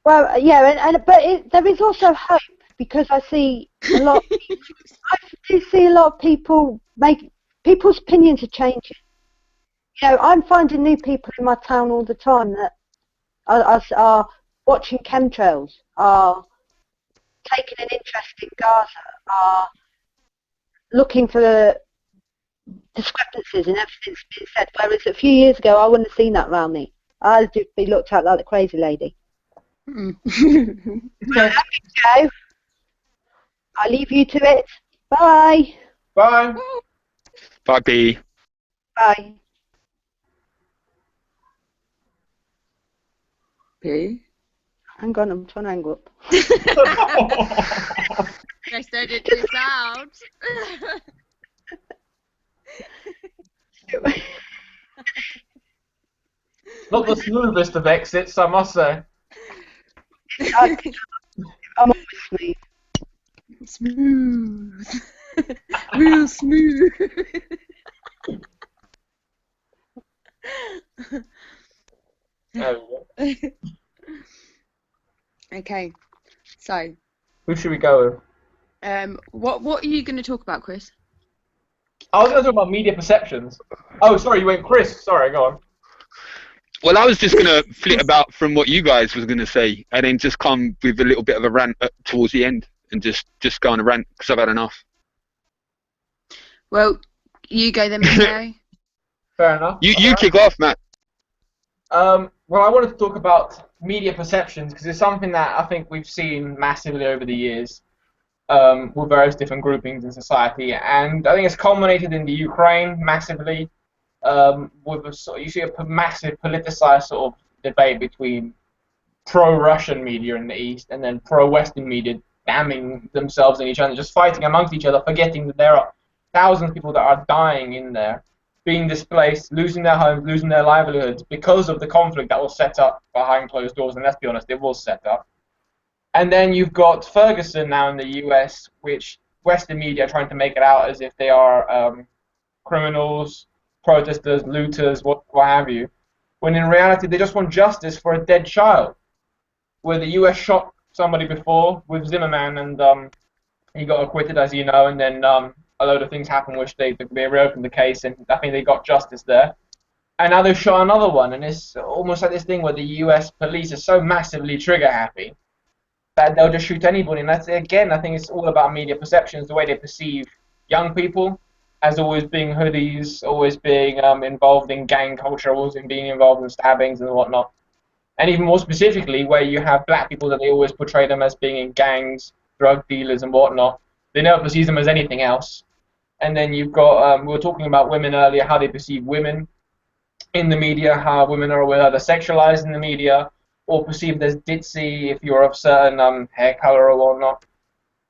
Well, yeah, but there is also hope because I see a lot. I do see a lot of people's opinions are changing. You know, I'm finding new people in my town all the time that are watching chemtrails, are taking an interest in Gaza, are looking for discrepancies in everything that's been said. Whereas a few years ago, I wouldn't have seen that around me. I'd just be looked at like the crazy lady. Well, go. I leave you to it. Bye. Bye. Bye, B. Bye. P? Hang on, I'm trying to hang up. I said it this out. Not the smoothest of exits, I must say. I'm always smooth. Smooth. Real smooth. There we go. Okay, so Who should we go with? what are you going to talk about, Chris? I was going to talk about media perceptions. Oh, sorry, you went Chris. Sorry, go on. Well, I was just going to flit about from what you guys was going to say and then just come with a little bit of a rant towards the end and just go on a rant because I've had enough. Well, you go then, Matteo. Fair enough. You kick off, Matt. Well, I wanted to talk about media perceptions because it's something that I think we've seen massively over the years with various different groupings in society, and I think it's culminated in the Ukraine massively with you see a massive politicized sort of debate between pro-Russian media in the East and then pro-Western media damning themselves and each other, just fighting amongst each other, forgetting that there are thousands of people that are dying in there, being displaced, losing their homes, losing their livelihoods because of the conflict that was set up behind closed doors, and let's be honest, it was set up. And then you've got Ferguson now in the US, which Western media are trying to make it out as if they are criminals, protesters, looters, what have you. when in reality they just want justice for a dead child. Where the US shot somebody before with Zimmerman, and he got acquitted, as you know, and then a load of things happened which they reopened the case, and I think they got justice there. And now they've shot another one, and it's almost like this thing where the US police are so massively trigger happy that they'll just shoot anybody. And that's, again, I think it's all about media perceptions, the way they perceive young people as always being hoodies, always being involved in gang culture, always being involved in stabbings and whatnot. And even more specifically, where you have black people that they always portray them as being in gangs, drug dealers and whatnot. They never perceive them as anything else. And then you've got, we were talking about women earlier, how they perceive women in the media, how women are either sexualized in the media or perceived as ditzy if you're of certain hair color or whatnot.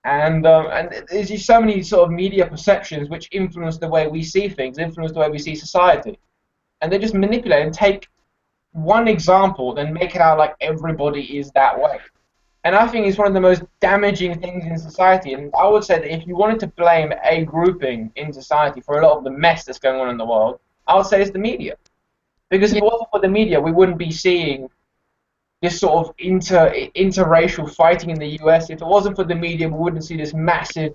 And there's just so many sort of media perceptions which influence the way we see things, influence the way we see society. And they just manipulate and take one example, then make it out like everybody is that way. And I think it's one of the most damaging things in society. And I would say that if you wanted to blame a grouping in society for a lot of the mess that's going on in the world, I would say it's the media. Because if it wasn't for the media, we wouldn't be seeing this sort of interracial fighting in the US. If it wasn't for the media, we wouldn't see this massive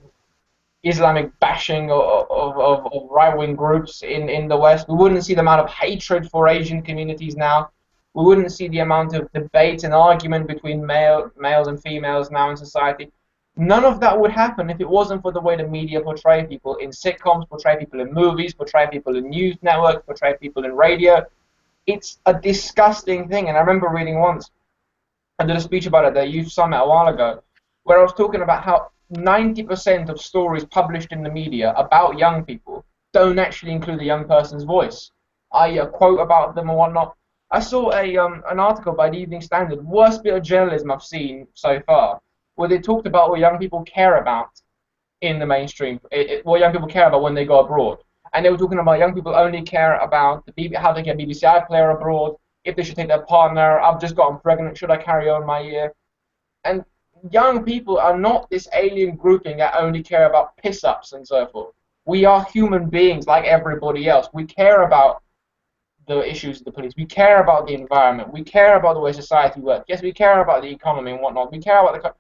Islamic bashing of right-wing groups in the West. We wouldn't see the amount of hatred for Asian communities now. We wouldn't see the amount of debate and argument between males and females now in society. None of that would happen if it wasn't for the way the media portray people in sitcoms, portray people in movies, portray people in news networks, portray people in radio. It's a disgusting thing. And I remember reading once, I did a speech about it at the Youth Summit a while ago, where I was talking about how 90% of stories published in the media about young people don't actually include a young person's voice. I quote about them and whatnot. I saw an article by the Evening Standard, worst bit of journalism I've seen so far, where they talked about what young people care about in the mainstream, what young people care about when they go abroad. And they were talking about young people only care about how they get BBC iPlayer abroad, if they should take their partner, I've just gotten pregnant, should I carry on my year? And young people are not this alien grouping that only care about piss-ups and so forth. We are human beings like everybody else. We care about the issues of the police. We care about the environment. We care about the way society works. Yes, we care about the economy and whatnot. We care about the...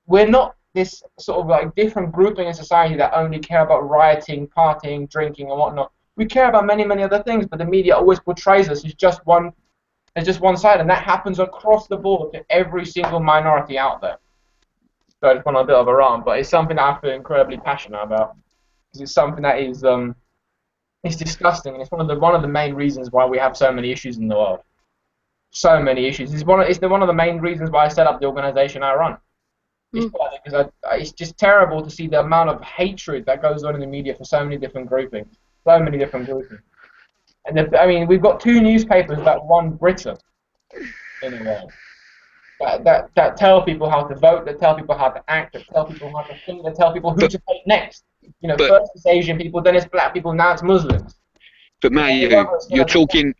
We're not this sort of like different grouping in society that only care about rioting, partying, drinking and whatnot. We care about many, many other things, but the media always portrays us as just one side, and that happens across the board to every single minority out there. So I just went on a bit of a rant, but it's something that I feel incredibly passionate about, because it's something that is it's disgusting, and it's one of the main reasons why we have so many issues in the world. So many issues. It's one of the main reasons why I set up the organization I run. Because it's just terrible to see the amount of hatred that goes on in the media for so many different groupings. And I mean, we've got two newspapers that run Britain in a way. That tell people how to vote, that tell people how to act, that tell people how to think, that tell people who to take next. You know, first it's Asian people, then it's black people, now it's Muslims. But Matteo, you're talking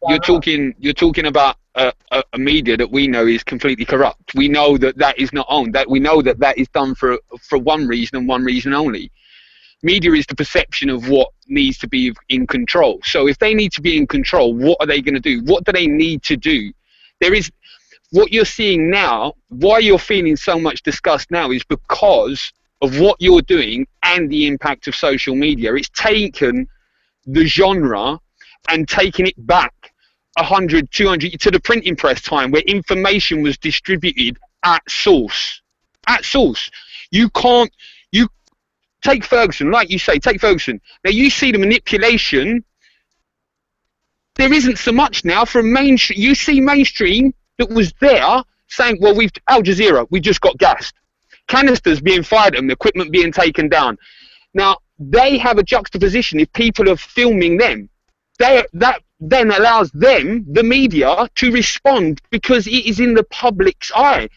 about a media that we know is completely corrupt. We know that is not owned. That we know that is done for one reason and one reason only. Media is the perception of what needs to be in control. So if they need to be in control, what are they going to do? What do they need to do? There is what you're seeing now. Why you're feeling so much disgust now is because of what you're doing and the impact of social media. It's taken the genre and taken it back 100, 200 to the printing press time, where information was distributed at source. At source. You take Ferguson, like you say, take Ferguson. Now you see the manipulation. There isn't so much now from mainstream. You see mainstream that was there saying, well, Al Jazeera, we just got gassed. Canisters being fired at them, equipment being taken down. Now, they have a juxtaposition. If people are filming them, that then allows them, the media, to respond because it is in the public's eye.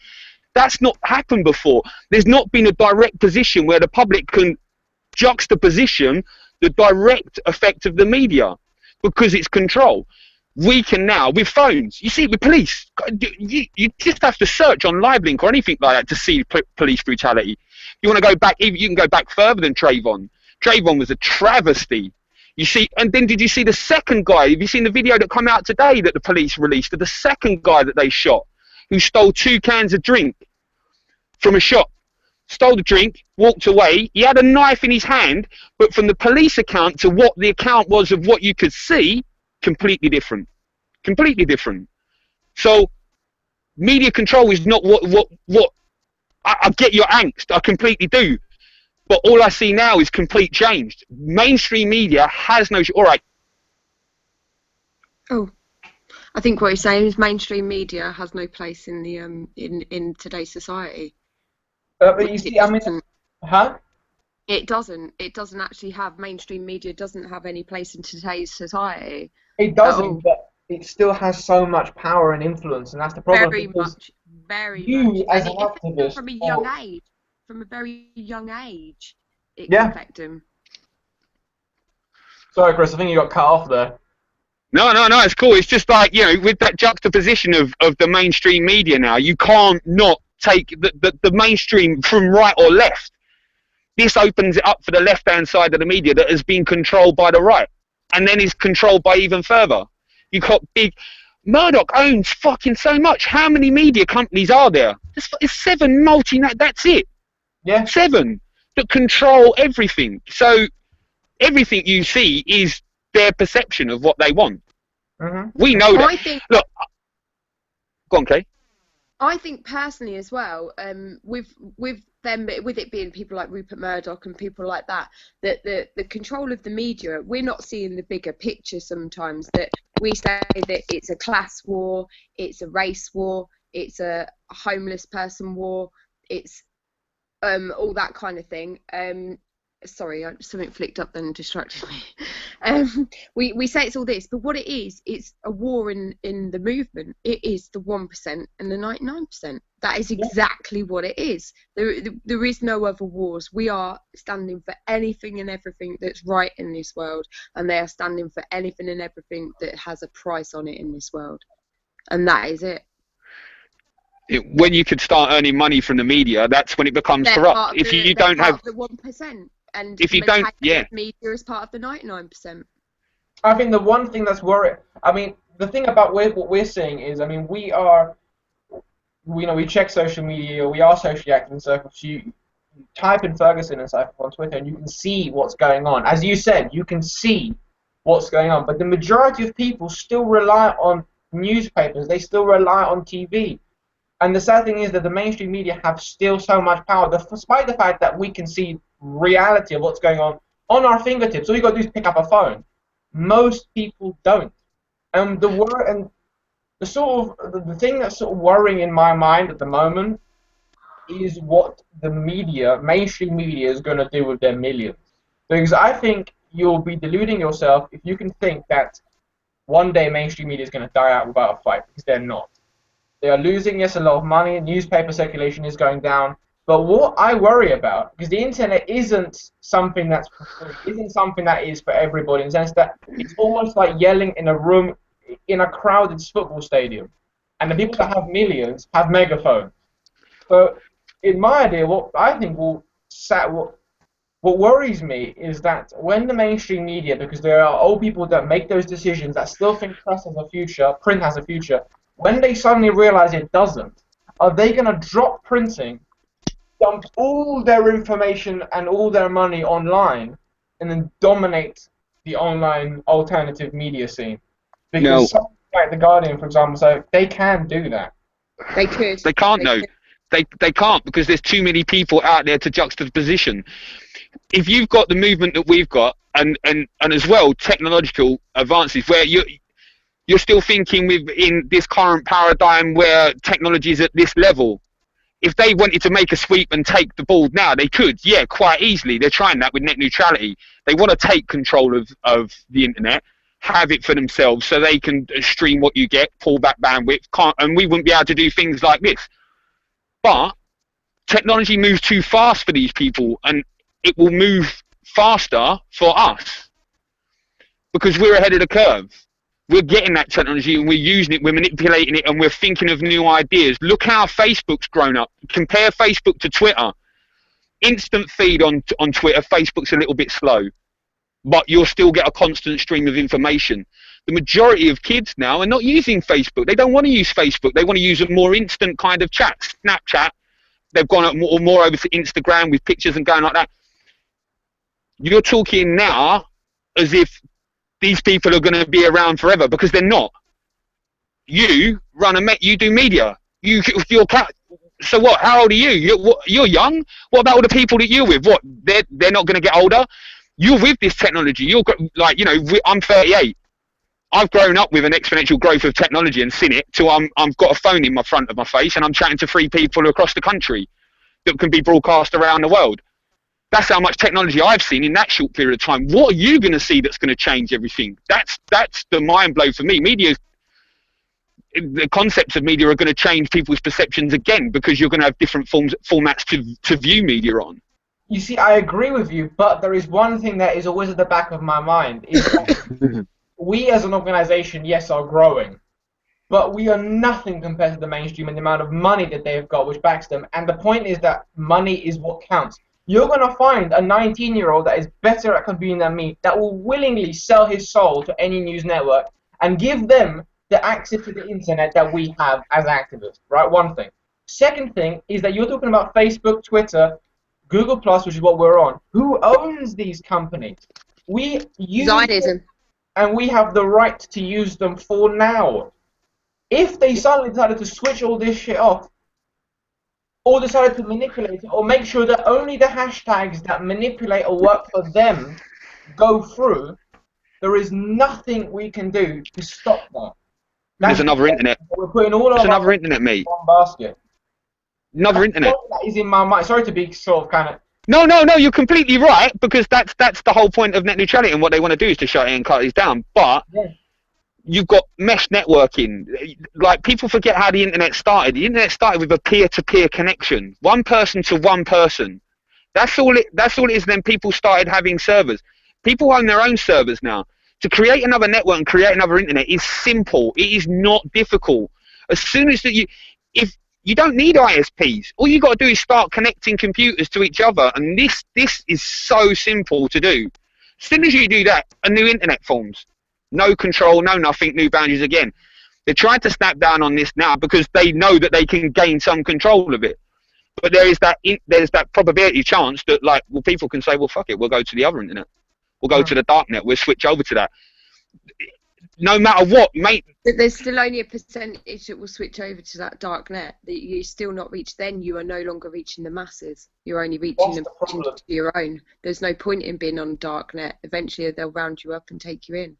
That's not happened before. There's not been a direct position where the public can juxtaposition the direct effect of the media because it's control. We can now, with phones, you see, with police, you just have to search on LiveLink or anything like that to see police brutality. You want to go back, you can go back further than Trayvon. Trayvon was a travesty. You see, and then did you see the second guy? Have you seen the video that come out today that the police released of the second guy that they shot, who stole 2 cans of drink from a shop? Stole the drink, walked away. He had a knife in his hand, but from the police account to what the account was of what you could see, completely different. Completely different. So, media control is not what I get your angst. I completely do. But all I see now is complete change. Mainstream media has no... All right. Oh, I think what you're saying is mainstream media has no place in the in today's society. But you see, I mean, huh? It doesn't. It doesn't actually have, mainstream media doesn't have any place in today's society. It doesn't, but it still has so much power and influence, and that's the problem. Very much. You, as an activist, from a young age, from a very young age, it Yeah. can affect them. Sorry, Chris, I think you got cut off there. No, it's cool. It's just like, you know, with that juxtaposition of the mainstream media now, you can't not take the mainstream from right or left. This opens it up for the left-hand side of the media that has been controlled by the right, and then is controlled by even further. You got big... Murdoch owns fucking so much. How many media companies are there? It's 7 that's it. Yeah. 7 that control everything. So everything you see is their perception of what they want. Mm-hmm. We know that. I think, look, go on, Kay. I think personally as well, with them, with it being people like Rupert Murdoch and people like that, that the control of the media, we're not seeing the bigger picture sometimes. That we say that it's a class war, it's a race war, it's a homeless person war, it's all that kind of thing. Sorry, something flicked up then and distracted me. We say it's all this, but what it is, it's a war in the movement. It is the 1% and the 99%. That is exactly what it is. There is no other wars. We are standing for anything and everything that's right in this world, and they are standing for anything and everything that has a price on it in this world. And that is it. When you could start earning money from the media, that's when it becomes corrupt. If you don't have the 1%. And if you don't, media is part of the 99%. I think the one thing that's worrying, I mean, the thing about what we're seeing is, I mean, we check social media, we are socially active in circles. You type in Ferguson and stuff on Twitter, and you can see what's going on. As you said, you can see what's going on, but the majority of people still rely on newspapers. They still rely on TV. And the sad thing is that the mainstream media have still so much power, despite the fact that we can see reality of what's going on our fingertips. All you got to do is pick up a phone. Most people don't. And the thing that's sort of worrying in my mind at the moment is what the media, mainstream media, is going to do with their millions. Because I think you'll be deluding yourself if you can think that one day mainstream media is going to die out without a fight, because they're not. They are losing, yes, a lot of money. Newspaper circulation is going down. But what I worry about, because the internet isn't something that's isn't something that is for everybody, in the sense that it's almost like yelling in a room in a crowded football stadium, and the people that have millions have megaphones. So, in my idea, what I think what worries me is that when the mainstream media, because there are old people that make those decisions that still think press has a future, print has a future, when they suddenly realize it doesn't, are they going to drop printing, dump all their information and all their money online, and then dominate the online alternative media scene? Because something like The Guardian, for example, so they can do that. They could. They can't, no. They can't, because there's too many people out there to juxtaposition. If you've got the movement that we've got, and as well technological advances, where you're still thinking in this current paradigm where technology is at this level. If they wanted to make a sweep and take the ball now, they could, quite easily. They're trying that with net neutrality. They want to take control of the internet, have it for themselves, so they can stream what you get, pull back bandwidth, and we wouldn't be able to do things like this. But technology moves too fast for these people, and it will move faster for us because we're ahead of the curve. We're getting that technology and we're using it, we're manipulating it, and we're thinking of new ideas. Look how Facebook's grown up. Compare Facebook to Twitter. Instant feed on Twitter, Facebook's a little bit slow. but you'll still get a constant stream of information. The majority of kids now are not using Facebook. They don't want to use Facebook. They want to use a more instant kind of chat. Snapchat, they've gone up more over to Instagram with pictures and going like that. You're talking now as if these people are going to be around forever, because they're not. You you do media. You're so what? How old are you? You're young. What about all the people that you're with? What? They're not going to get older. You're with this technology. You're like, you know, I'm 38. I've grown up with an exponential growth of technology and seen it till I've got a phone in my front of my face and I'm chatting to 3 people across the country that can be broadcast around the world. That's how much technology I've seen in that short period of time. What are you going to see that's going to change everything? That's the mind blow for me. The concepts of media are going to change people's perceptions again, because you're going to have different formats to view media on. You see, I agree with you, but there is one thing that is always at the back of my mind, is that we as an organization, yes, are growing, but we are nothing compared to the mainstream and the amount of money that they have got which backs them. And the point is that money is what counts. You're going to find a 19-year-old that is better at computing than me that will willingly sell his soul to any news network and give them the access to the internet that we have as activists, right? One thing. Second thing is that you're talking about Facebook, Twitter, Google+, which is what we're on. Who owns these companies? We use Zionism. and we have the right to use them for now. If they suddenly decided to switch all this shit off, or decided to manipulate it, or make sure that only the hashtags that manipulate or work for them go through, there is nothing we can do to stop that. There's another internet. We're putting all There's of another our internet, mate. in one basket. Another internet. That is in my mind. Sorry to be sort of kind of. No, you're completely right, because that's the whole point of net neutrality, and what they want to do is to shut it and cut it down. But Yeah. you've got mesh networking. Like, people forget how the internet started. The internet started with a peer-to-peer connection, one person to one person. That's all it is. Then people started having servers. People own their own servers now. To create another network and create another internet is simple. It is not difficult. As soon as if you don't need ISPs, all you got to do is start connecting computers to each other, and this is so simple to do. As soon as you do that, a new internet forms. No control, no nothing, new boundaries again. They're trying to snap down on this now because they know that they can gain some control of it. But there's that probability chance that, like, well, people can say, well, fuck it, we'll go to the other internet. We'll go to the dark net. We'll switch over to that. No matter what, mate. But there's still only a percentage that will switch over to that dark net. That you still not reach. Then you are no longer reaching the masses. You're only reaching them to your own. There's no point in being on dark net. Eventually, they'll round you up and take you in.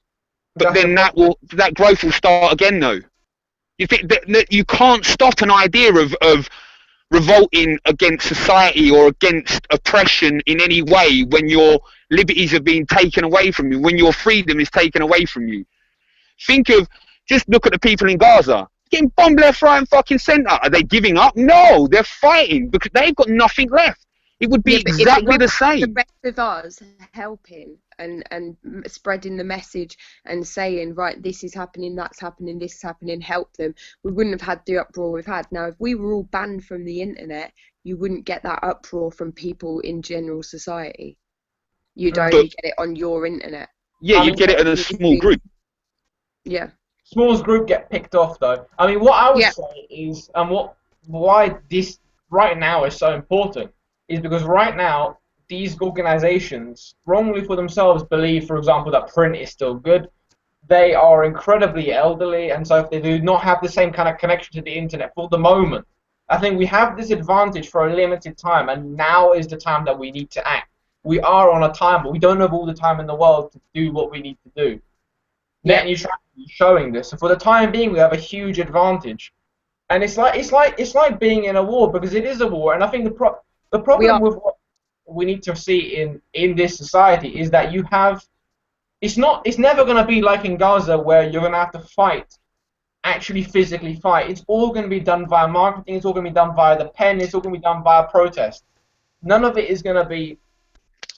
But then that growth will start again, though. You think that you can't stop an idea of revolting against society or against oppression in any way when your liberties have been taken away from you, when your freedom is taken away from you. Just look at the people in Gaza. Getting bombed left, right, and fucking centre. Are they giving up? No, they're fighting because they've got nothing left. It would be exactly the same. The rest of us helping and spreading the message and saying, right, this is happening, that's happening, this is happening, help them, we wouldn't have had the uproar we've had. Now, if we were all banned from the internet, you wouldn't get that uproar from people in general society. You'd only get it on your internet. Yeah, you'd get it in a small group. Yeah. Small group get picked off, though. I mean, what I would say is, and why this right now is so important, is because right now, these organizations, wrongly for themselves, believe, for example, that print is still good. They are incredibly elderly, and so if they do not have the same kind of connection to the internet for the moment, I think we have this advantage for a limited time, and now is the time that we need to act. We are on a time, but we don't have all the time in the world to do what we need to do. Net neutrality is showing this, so for the time being, we have a huge advantage. And it's like being in a war, because it is a war, and I think the problem with what we need to see in this society is that you have, it's never going to be like in Gaza where you're going to have to fight, actually physically fight. It's all going to be done via marketing, it's all going to be done via the pen, it's all going to be done via protest. None of it is going to be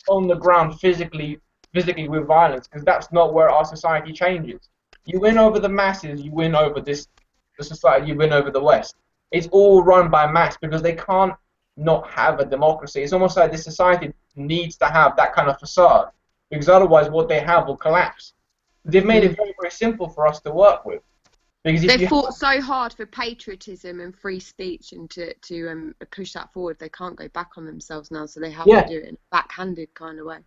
on the ground physically with violence, because that's not where our society changes. You win over the masses, you win over the society, you win over the West. It's all run by mass because they can't not have a democracy. It's almost like this society needs to have that kind of facade. because otherwise what they have will collapse. They've made it very, very simple for us to work with. Because if They've fought so hard for patriotism and free speech and to push that forward, they can't go back on themselves now, so they have to do it in a backhanded kind of way.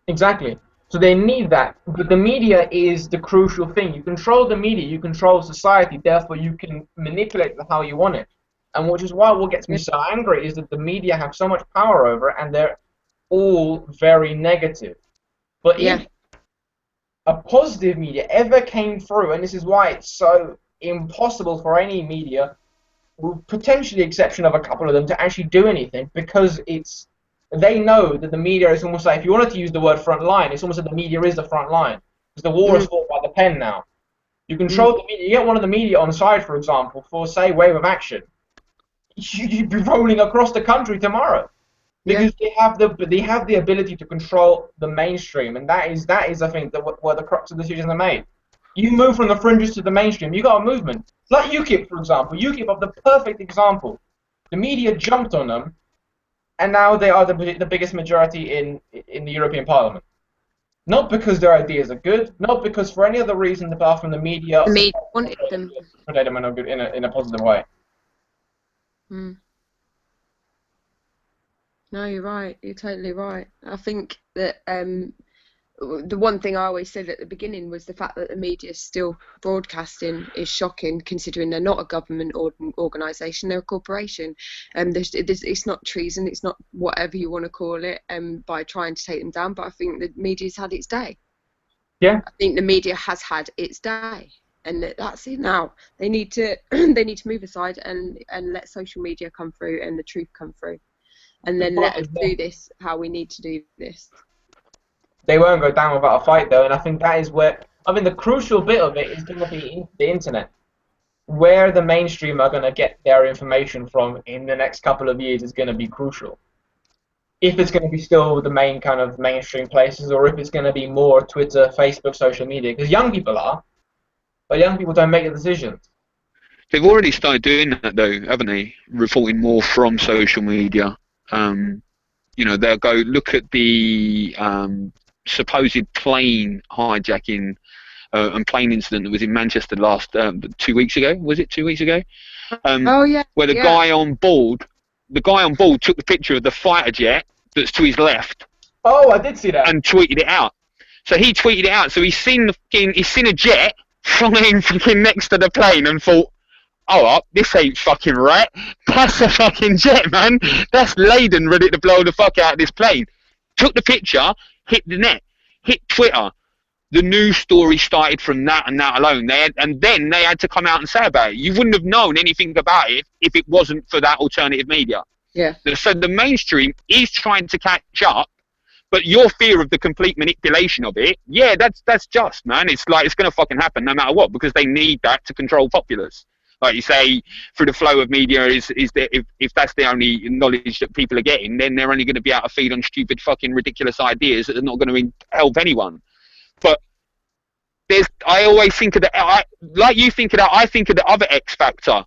Exactly. So they need that. But the media is the crucial thing. You control the media, you control society, therefore you can manipulate it how you want it. And which is why what gets me so angry is that the media have so much power over it, and they're all very negative. But if a positive media ever came through, and this is why it's so impossible for any media, with potentially the exception of a couple of them, to actually do anything, because they know that the media is almost like, if you wanted to use the word front line, it's almost like the media is the front line, because the war is fought by the pen now. You control the media. You get one of the media on side, for example, for, say, Wave of Action, you'd be rolling across the country tomorrow. Because they have the ability to control the mainstream, and that is I think where the crux of the decisions are made. You move from the fringes to the mainstream, you got a movement. Like UKIP, for example. UKIP are the perfect example. The media jumped on them, and now they are the biggest majority in the European Parliament. Not because their ideas are good, not because for any other reason apart from the media. The media wanted them. In a positive way. No, you're right. You're totally right. I think that the one thing I always said at the beginning was the fact that the media is still broadcasting is shocking, considering they're not a government organisation, they're a corporation. It's not treason, it's not whatever you want to call it, by trying to take them down, but I think the media's had its day. Yeah. I think the media has had its day. And that's it now. They need to move aside and let social media come through and the truth come through. And then let us do this how we need to do this. They won't go down without a fight, though, and I think that is where... I mean, the crucial bit of it is going to be the internet. Where the mainstream are going to get their information from in the next couple of years is going to be crucial. If it's going to be still the main kind of mainstream places, or if it's going to be more Twitter, Facebook, social media. Because young people are, but young people don't make the decisions. They've already started doing that, though, haven't they? Reporting more from social media. They'll go look at the supposed plane hijacking and plane incident that was in Manchester last 2 weeks ago. Was it 2 weeks ago? Where the guy on board took the picture of the fighter jet that's to his left. Oh, I did see that. And tweeted it out. So he tweeted it out. So he's seen a jet flying fucking next to the plane and thought, oh, this ain't fucking right. That's a fucking jet, man. That's laden, ready to blow the fuck out of this plane. Took the picture, hit the net, hit Twitter. The news story started from that and that alone. And then they had to come out and say about it. You wouldn't have known anything about it if it wasn't for that alternative media. Yeah. So the mainstream is trying to catch up, but your fear of the complete manipulation of it, that's just, man. It's like it's going to fucking happen no matter what, because they need that to control populace. Like you say, through the flow of media, is that if that's the only knowledge that people are getting, then they're only going to be able to feed on stupid, fucking ridiculous ideas that are not going to help anyone. But I always think of like you think of that, I think of the other X factor.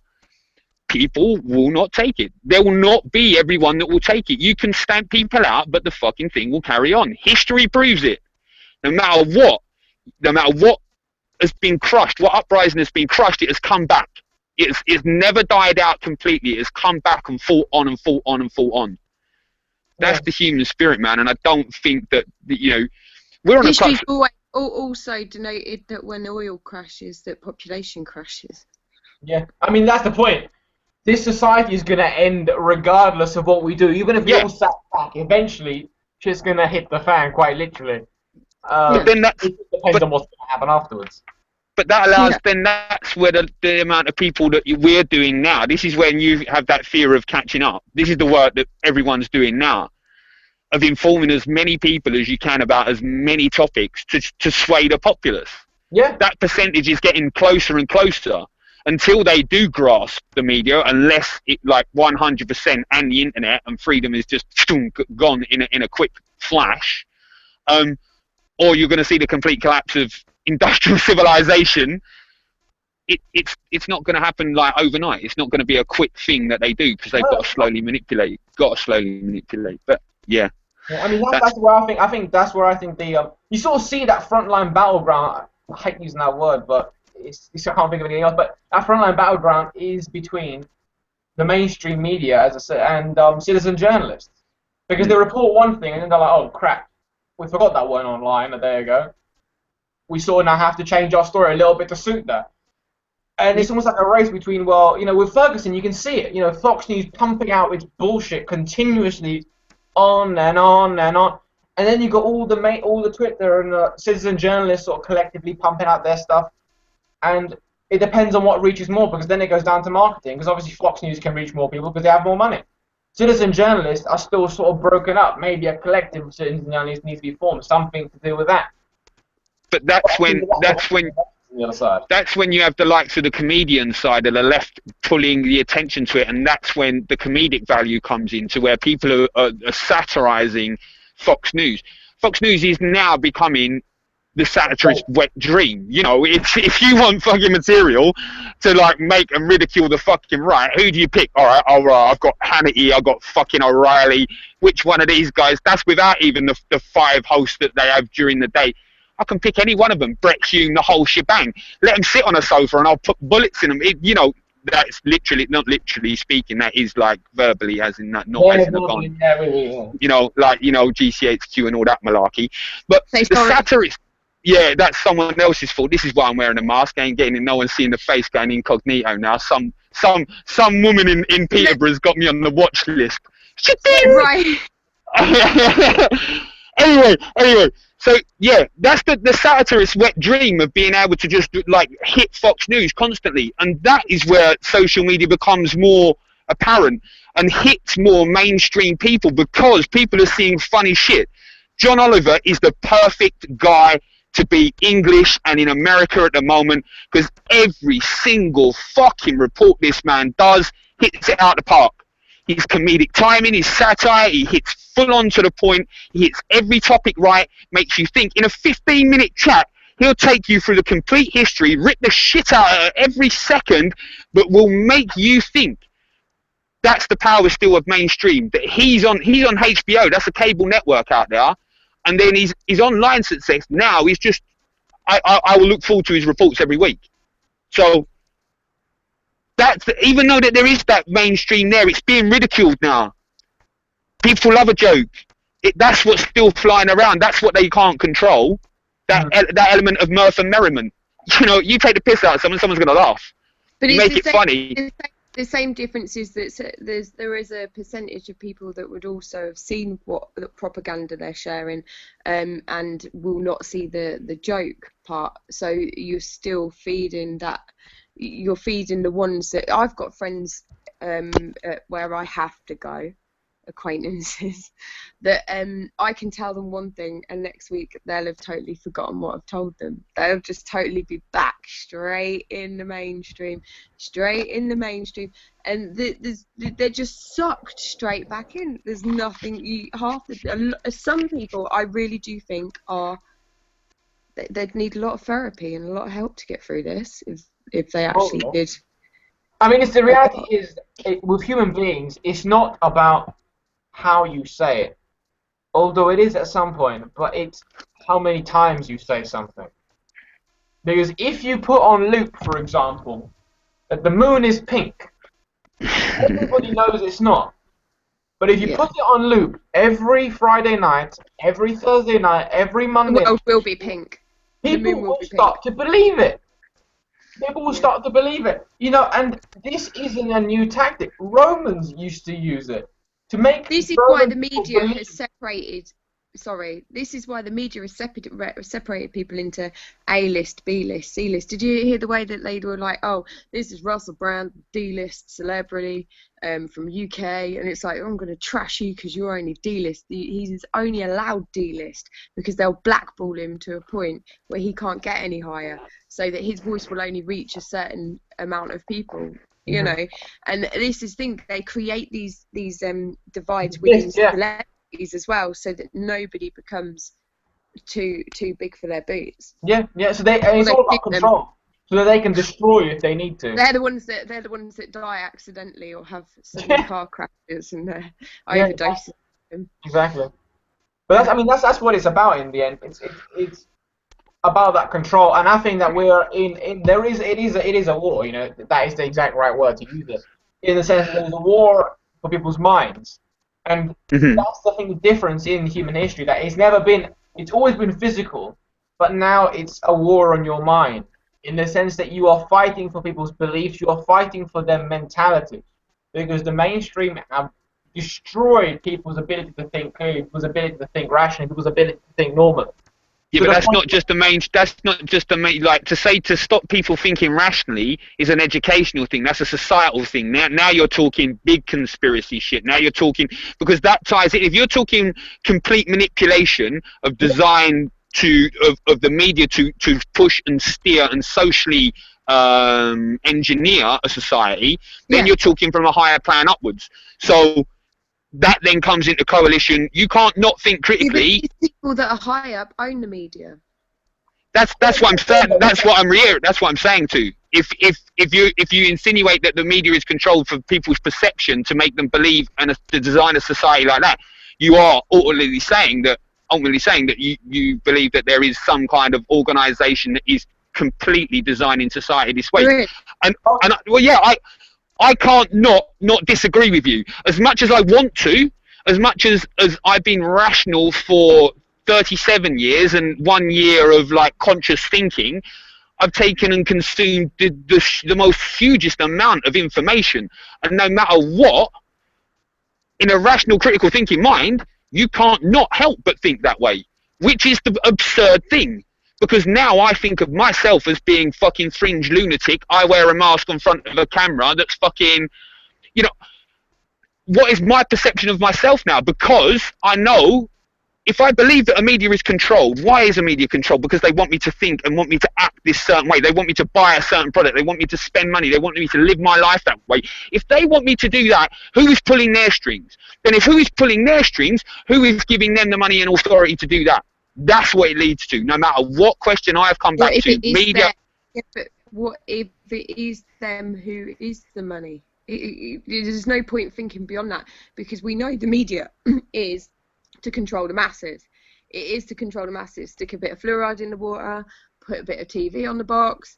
People will not take it. There will not be everyone that will take it. You can stamp people out, but the fucking thing will carry on. History proves it. No matter what has been crushed, what uprising has been crushed, it has come back. It's never died out completely. It has come back and fought on and fought on and fought on. That's the human spirit, man. And I don't think that we're on History's always also denoted that when oil crashes, that population crashes. Yeah, I mean, that's the point. This society is going to end regardless of what we do. Even if we all sat back, eventually, shit's going to hit the fan, quite literally. But then it depends on what's going to happen afterwards. But that allows, then that's where the amount of people that we're doing now, this is when you have that fear of catching up. This is the work that everyone's doing now, of informing as many people as you can about as many topics to sway the populace. Yeah. That percentage is getting closer and closer until they do grasp the media, unless it like 100% and the internet and freedom is just gone in a quick flash. Or you're going to see the complete collapse of industrial civilization. It's not going to happen like overnight. It's not going to be a quick thing that they do, because they've got to slowly manipulate. But yeah. Yeah, I mean that's where I think that's where I think the you sort of see that frontline battleground. I hate using that word, but I can't think of anything else. But that frontline battleground is between the mainstream media, as I said, and citizen journalists, because they report one thing and then they're like, oh crap, we forgot that one online. And there you go. We sort of now have to change our story a little bit to suit that. And it's almost like a race between, well, with Ferguson, you can see it. Fox News pumping out its bullshit continuously, on and on and on. And then you got all the Twitter and citizen journalists sort of collectively pumping out their stuff. And it depends on what reaches more, because then it goes down to marketing. Because obviously Fox News can reach more people because they have more money. Citizen journalists are still sort of broken up. Maybe a collective of citizen journalists needs to be formed, something to do with that. But that's when the other side. That's when you have the likes of the comedian side of the left pulling the attention to it, and that's when the comedic value comes into where people are satirizing Fox News. Fox News is now becoming the satirist wet dream. If you want fucking material to like make and ridicule the fucking right, who do you pick? All right, I've got Hannity, I've got fucking O'Reilly. Which one of these guys? That's without even the 5 hosts that they have during the day. I can pick any one of them, Brett Hume, the whole shebang. Let them sit on a sofa and I'll put bullets in them. That's literally, not literally speaking, that is like verbally, as in that, not as in a gun. GCHQ and all that malarkey. But the satirist, that's someone else's fault. This is why I'm wearing a mask. I ain't getting it. No one's seeing the face going incognito now. Some woman in Peterborough's got me on the watch list. Right. Anyway. So yeah, that's the satirist's wet dream of being able to just like hit Fox News constantly, and that is where social media becomes more apparent and hits more mainstream people, because people are seeing funny shit. John Oliver is the perfect guy to be English and in America at the moment, because every single fucking report this man does hits it out the park. His comedic timing, his satire, he hits full on to the point, he hits every topic right, makes you think. In a 15-minute chat, he'll take you through the complete history, rip the shit out of every second, but will make you think. That's the power still of mainstream. That he's on HBO, that's a cable network out there, and then his online success now is just, I will look forward to his reports every week. So, even though that there is that mainstream there, it's being ridiculed now. People love a joke. That's what's still flying around. That's what they can't control. That element of mirth and merriment. You take the piss out of someone's going to laugh. But you make it funny. The same difference is that there is a percentage of people that would also have seen what the propaganda they're sharing, and will not see the joke part. So you're still feeding that. You're feeding the ones that I've got friends where I have to go, acquaintances, that I can tell them one thing and next week they'll have totally forgotten what I've told them. They'll just totally be back straight in the mainstream, and they're just sucked straight back in. There's nothing. Some people I really do think they'd need a lot of therapy and a lot of help to get through this if they actually did. I mean, the reality is, with human beings, it's not about how you say it, although it is at some point, but it's how many times you say something. Because if you put on loop, for example, that the moon is pink, everybody knows it's not. But if you put it on loop every Friday night, every Thursday night, every Monday, the world will be pink. People will start to believe it. People will start to believe it. And this isn't a new tactic. Romans used to use it to make. This is why the media has separated. Sorry, this is why the media has separated people into A-list, B-list, C-list. Did you hear the way that they were like, oh, this is Russell Brand, D-list celebrity from UK, and it's like, oh, I'm going to trash you because you're only D-list. He's only allowed D-list because they'll blackball him to a point where he can't get any higher, so that his voice will only reach a certain amount of people. And this is the thing, they create these divides within celebrities as well, so that nobody becomes too big for their boots. Yeah. So it's all about control, so that they can destroy if they need to. They're the ones that die accidentally or have sudden car crashes and overdoses. Exactly. But that's, I mean, that's what it's about in the end. It's about that control, and I think that we're in there is it is a war. You know, that is the exact right word to use it, in the sense that there's a war for people's minds, and Hmm. that's the thing, the difference in human history, that it's always been physical, but now it's a war on your mind, in the sense that you are fighting for people's beliefs, you are fighting for their mentality, because the mainstream have destroyed people's ability to think clearly, people's ability to think rationally, people's ability to think normally. Yeah, To but the that's point. not just the main. That's not just the main. Like, to say to stop people thinking rationally is an educational thing. That's a societal thing. Now you're talking big conspiracy shit. Now you're talking, because that ties it. If you're talking complete manipulation of design of the media to push and steer and socially engineer a society, then Yeah. you're talking from a higher plan upwards. So that then comes into coalition. You can't not think critically. These people that are high up own the media. That's what I'm saying. That's what I'm saying too. If you insinuate that the media is controlled for people's perception to make them believe and to design a society like that, you are ultimately saying that you believe that there is some kind of organisation that is completely designing society this way. There is. And well, yeah, I can't not disagree with you. As much as I want to, as much as I've been rational for 37 years and 1 year of like conscious thinking, I've taken and consumed the most hugest amount of information. And no matter what, in a rational, critical thinking mind, you can't not help but think that way, which is the absurd thing. Because now I think of myself as being fucking fringe lunatic. I wear a mask in front of a camera that's fucking, you know, what is my perception of myself now? Because I know if I believe that a media is controlled, why is a media controlled? Because they want me to think and want me to act this certain way. They want me to buy a certain product. They want me to spend money. They want me to live my life that way. If they want me to do that, who is pulling their strings? Then if who is pulling their strings, who is giving them the money and authority to do that? That's what it leads to. No matter what question I have come back to, media. But what if it is them who is the money? There's no point thinking beyond that, because we know the media is to control the masses. It is to control the masses. Stick a bit of fluoride in the water, put a bit of TV on the box,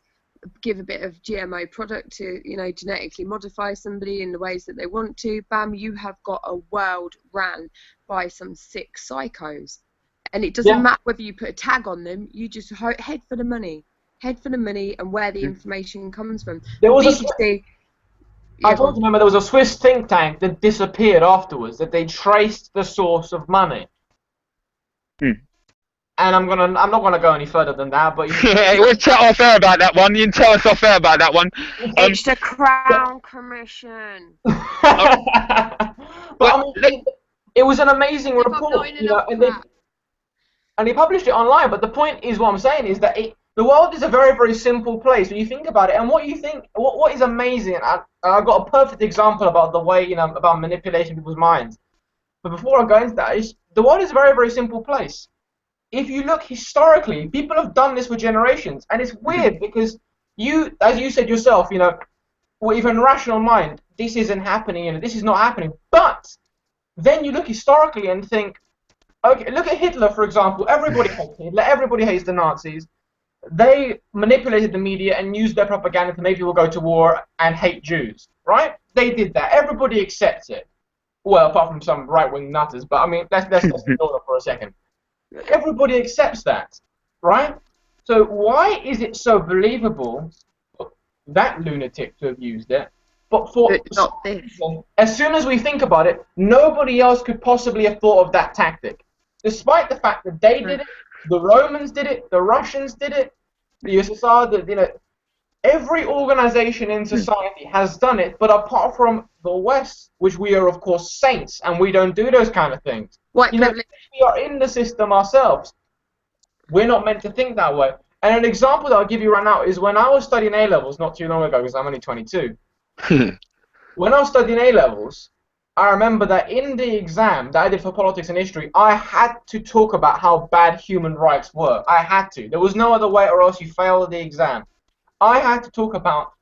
give a bit of GMO product to, genetically modify somebody in the ways that they want to. Bam, you have got a world ran by some sick psychos. And it doesn't matter whether you put a tag on them, you just head for the money. Head for the money and where the information comes from. There was BBC, I told you, remember, there was a Swiss think tank that disappeared afterwards, that they traced the source of money. And I'm not gonna go any further than that, but Yeah, we'll chat off air about that one. You can tell us off air about that one. it's the Crown Commission. But I mean, it was an amazing report, and he published it online. But the point is, what I'm saying is that the world is a very, very simple place when you think about it. And what is amazing, and I've got a perfect example about the way, about manipulating people's minds. But before I go into that, the world is a very, very simple place. If you look historically, people have done this for generations, and it's weird because as you said yourself, with even rational mind, this isn't happening, this is not happening. But then you look historically and think, okay, look at Hitler, for example. Everybody hates Hitler. Everybody hates the Nazis. They manipulated the media and used their propaganda to make people go to war and hate Jews, right? They did that. Everybody accepts it. Well, apart from some right-wing nutters, but I mean, let's ignore that for a second. Everybody accepts that, right? So why is it so believable for that lunatic to have used it, but not this? As soon as we think about it, nobody else could possibly have thought of that tactic, despite the fact that they did it, the Romans did it, the Russians did it, the USSR, every organization in society has done it, but apart from the West, which we are, of course, saints, and we don't do those kind of things. White privilege. We are in the system ourselves. We're not meant to think that way. And an example that I'll give you right now is when I was studying A-levels not too long ago, because I'm only 22. When I was studying A-levels, I remember that in the exam that I did for politics and history, I had to talk about how bad human rights were. I had to. There was no other way, or else you failed the exam. I had to talk about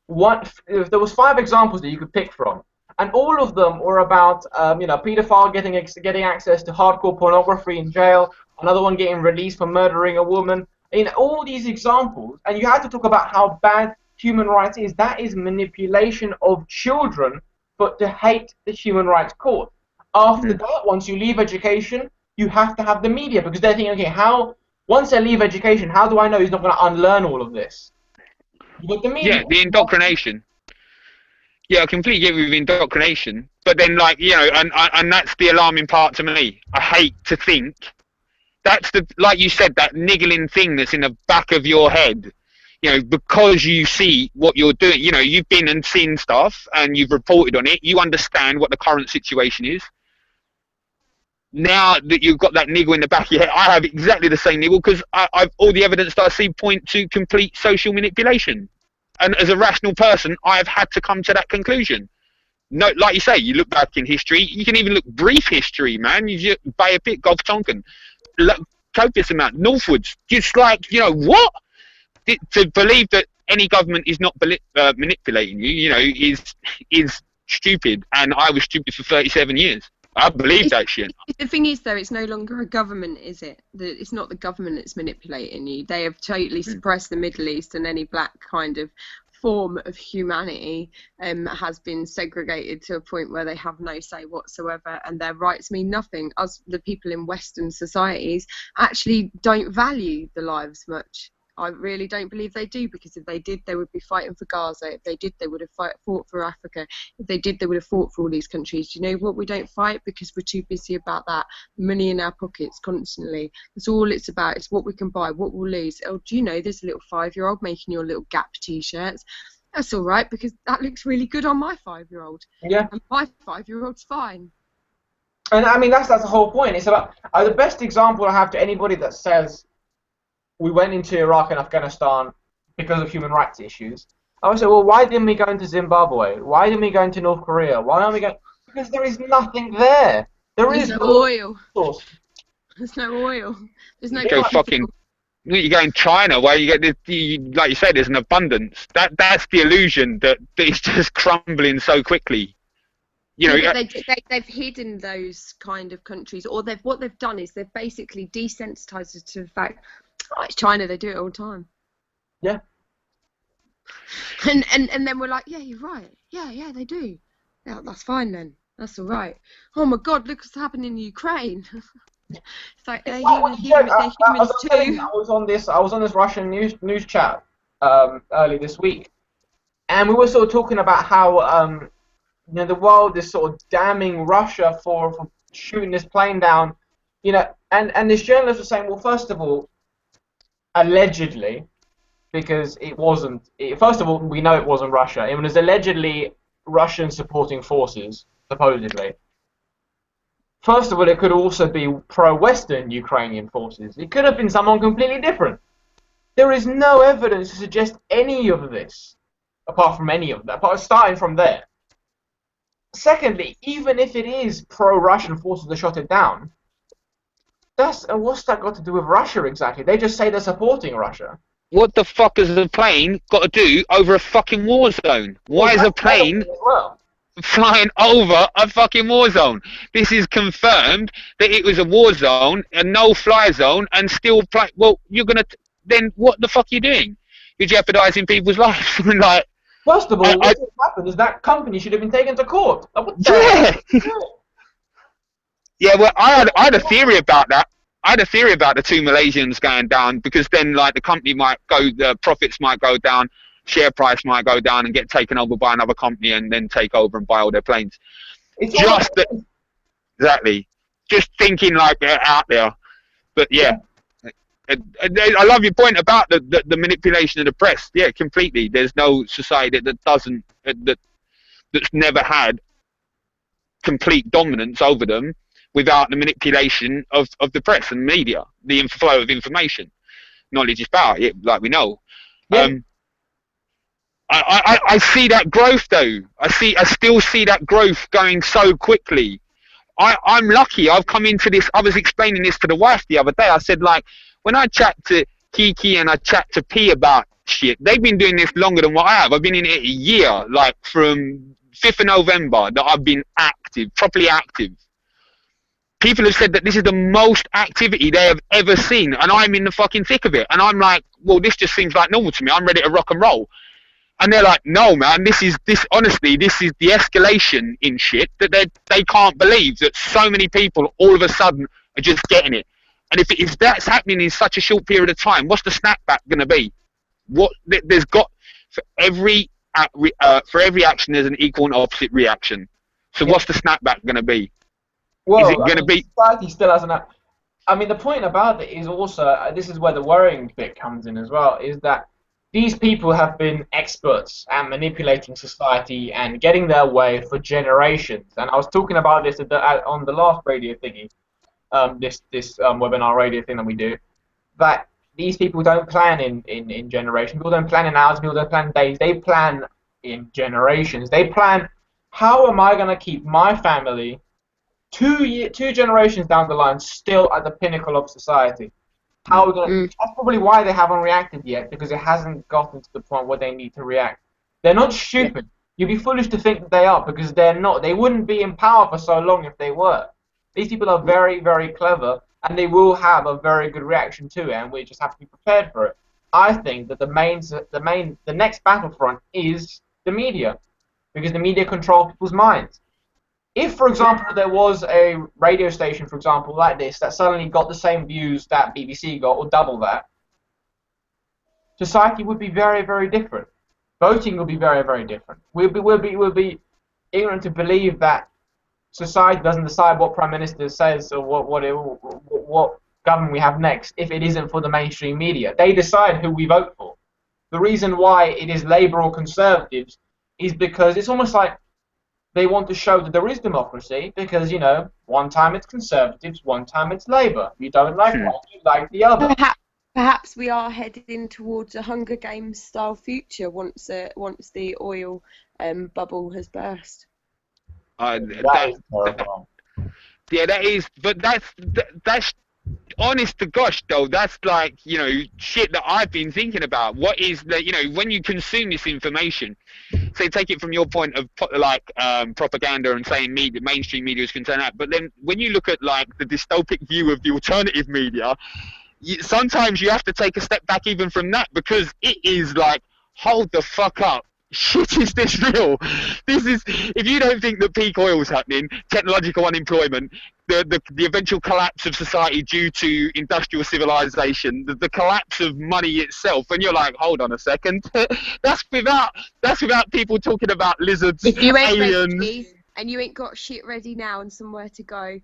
there was 5 examples that you could pick from. and all of them were about paedophile getting access to hardcore pornography in jail, another one getting released for murdering a woman. In all these examples, and you have to talk about how bad human rights is. That is manipulation of children, but to hate the Human Rights Court. After that, once you leave education, you have to have the media, because they're thinking, okay, once they leave education, how do I know he's not going to unlearn all of this? But the media, yeah, the indoctrination. Yeah, I completely get with indoctrination, but then and that's the alarming part to me. I hate to think that's like you said, that niggling thing that's in the back of your head. Because you see what you're doing. You've been and seen stuff, and you've reported on it. You understand what the current situation is. Now that you've got that niggle in the back of your head, I have exactly the same niggle, because I've all the evidence that I see point to complete social manipulation. And as a rational person, I've had to come to that conclusion. No, like you say, you look back in history. You can even look brief history, man. You just Bay of Pitt, Gulf Tonkin, copious amount, northwards. Just what? To believe that any government is not manipulating you, is stupid. And I was stupid for 37 years. I believe that shit. The thing is, though, it's no longer a government, is it? It's not the government that's manipulating you. They have totally suppressed the Middle East, and any black kind of form of humanity has been segregated to a point where they have no say whatsoever, and their rights mean nothing. Us, the people in Western societies, actually don't value the lives much. I really don't believe they do, because if they did, they would be fighting for Gaza. If they did, they would have fought for Africa. If they did, they would have fought for all these countries. Do you know what? We don't fight because we're too busy about that. Money in our pockets constantly. That's all it's about. It's what we can buy, what we'll lose. Oh, do you know there's a little 5-year-old making your little Gap t-shirts? That's all right, because that looks really good on my 5-year-old. Yeah. And my 5-year-old's fine. And I mean, that's the whole point. It's about the best example I have to anybody that says we went into Iraq and Afghanistan because of human rights issues. I would say, well, why didn't we go into Zimbabwe? Why didn't we go into North Korea? Why aren't we going? Because there is nothing there. There's no oil. Source. There's no oil. There's no. You go in China where you get like you said, there's an abundance. That's the illusion that it's just crumbling so quickly. They've hidden those kind of countries, or what they've done is they've basically desensitized us to the fact. Oh, it's China, they do it all the time. Yeah. And then we're like, yeah, you're right. Yeah, they do. Yeah, that's fine then. That's all right. Oh my God, look what's happening in Ukraine. It's like they're humans too. I was on this Russian news chat early this week, and we were sort of talking about how the world is sort of damning Russia for shooting this plane down. And this journalist was saying, well, first of all, allegedly, because it wasn't. First of all, we know it wasn't Russia. It was allegedly Russian supporting forces, supposedly. First of all, it could also be pro-Western Ukrainian forces. It could have been someone completely different. There is no evidence to suggest any of this, apart from any of that. Starting from there. Secondly, even if it is pro-Russian forces that shot it down, what's that got to do with Russia exactly? They just say they're supporting Russia. What the fuck has a plane got to do over a fucking war zone? Why is a plane flying over a fucking war zone? This is confirmed that it was a war zone, a no-fly zone, and still play. Well, then what the fuck are you doing? You're jeopardizing people's lives. Like, first of all, what happened is that company should have been taken to court. Yeah, well, I had a theory about that. I had a theory about the 2 Malaysians going down, because then, like, the company might go, the profits might go down, share price might go down, and get taken over by another company, and then take over and buy all their planes. Exactly. Just thinking like they're out there. But yeah, I love your point about the manipulation of the press. Yeah, completely. There's no society that's never had complete dominance over them without the manipulation of the press and media, the flow of information. Knowledge is power, like we know. Yeah. I see that growth though. I still see that growth going so quickly. I'm lucky. I've come into this. I was explaining this to the wife the other day. I said, like, when I chat to Kiki and I chat to P about shit, they've been doing this longer than what I have. I've been in it a year, like from 5th of November that I've been active, properly active, people have said that this is the most activity they have ever seen, and I'm in the fucking thick of it. And I'm like, well, this just seems like normal to me. I'm ready to rock and roll. And they're like, no, man, honestly, this is the escalation in shit that they can't believe that so many people all of a sudden are just getting it. And if that's happening in such a short period of time, what's the snapback going to be? There's got for every action there's an equal and opposite reaction. So what's the snapback going to be? Well, is it going to be? Society still hasn't. I mean, the point about it is also, this is where the worrying bit comes in as well, is that these people have been experts at manipulating society and getting their way for generations. And I was talking about this on the last radio thingy, this webinar radio thing that we do, that these people don't plan in generations. People don't plan in hours. People don't plan in days. They plan in generations. They plan, how am I going to keep my family two generations down the line still at the pinnacle of society? How are we gonna, That's probably why they haven't reacted yet, because it hasn't gotten to the point where they need to react. They're not stupid. You'd be foolish to think that they are, because they're not. They wouldn't be in power for so long if they were. These people are very, very clever, and they will have a very good reaction to it, and we just have to be prepared for it. I think that the next battlefront is the media, because the media control people's minds. If, for example, there was a radio station, for example, like this, that suddenly got the same views that BBC got, or double that, society would be very, very different. Voting would be very, very different. We'll be ignorant to believe that society doesn't decide what Prime Minister says or what government we have next if it isn't for the mainstream media. They decide who we vote for. The reason why it is Labour or Conservatives is because it's almost like they want to show that there is democracy, because, you know, one time it's Conservatives, one time it's Labour. You don't like one, you like the other. Perhaps we are heading towards a Hunger Games style future once the oil bubble has burst. That is terrible. Yeah, that is, but that's honest to gosh, though, that's like, you know, shit that I've been thinking about. What is the, you know, when you consume this information, say, take it from your point of like propaganda and saying mainstream media is concerned that, but then when you look at like the dystopic view of the alternative media, sometimes you have to take a step back even from that, because it is like, hold the fuck up. Shit, is this real? This is, if you don't think that peak oil is happening, technological unemployment, the eventual collapse of society due to industrial civilization, the collapse of money itself, and you're like, hold on a second, that's without people talking about lizards, if you ain't aliens, ready, and you ain't got shit ready now and somewhere to go.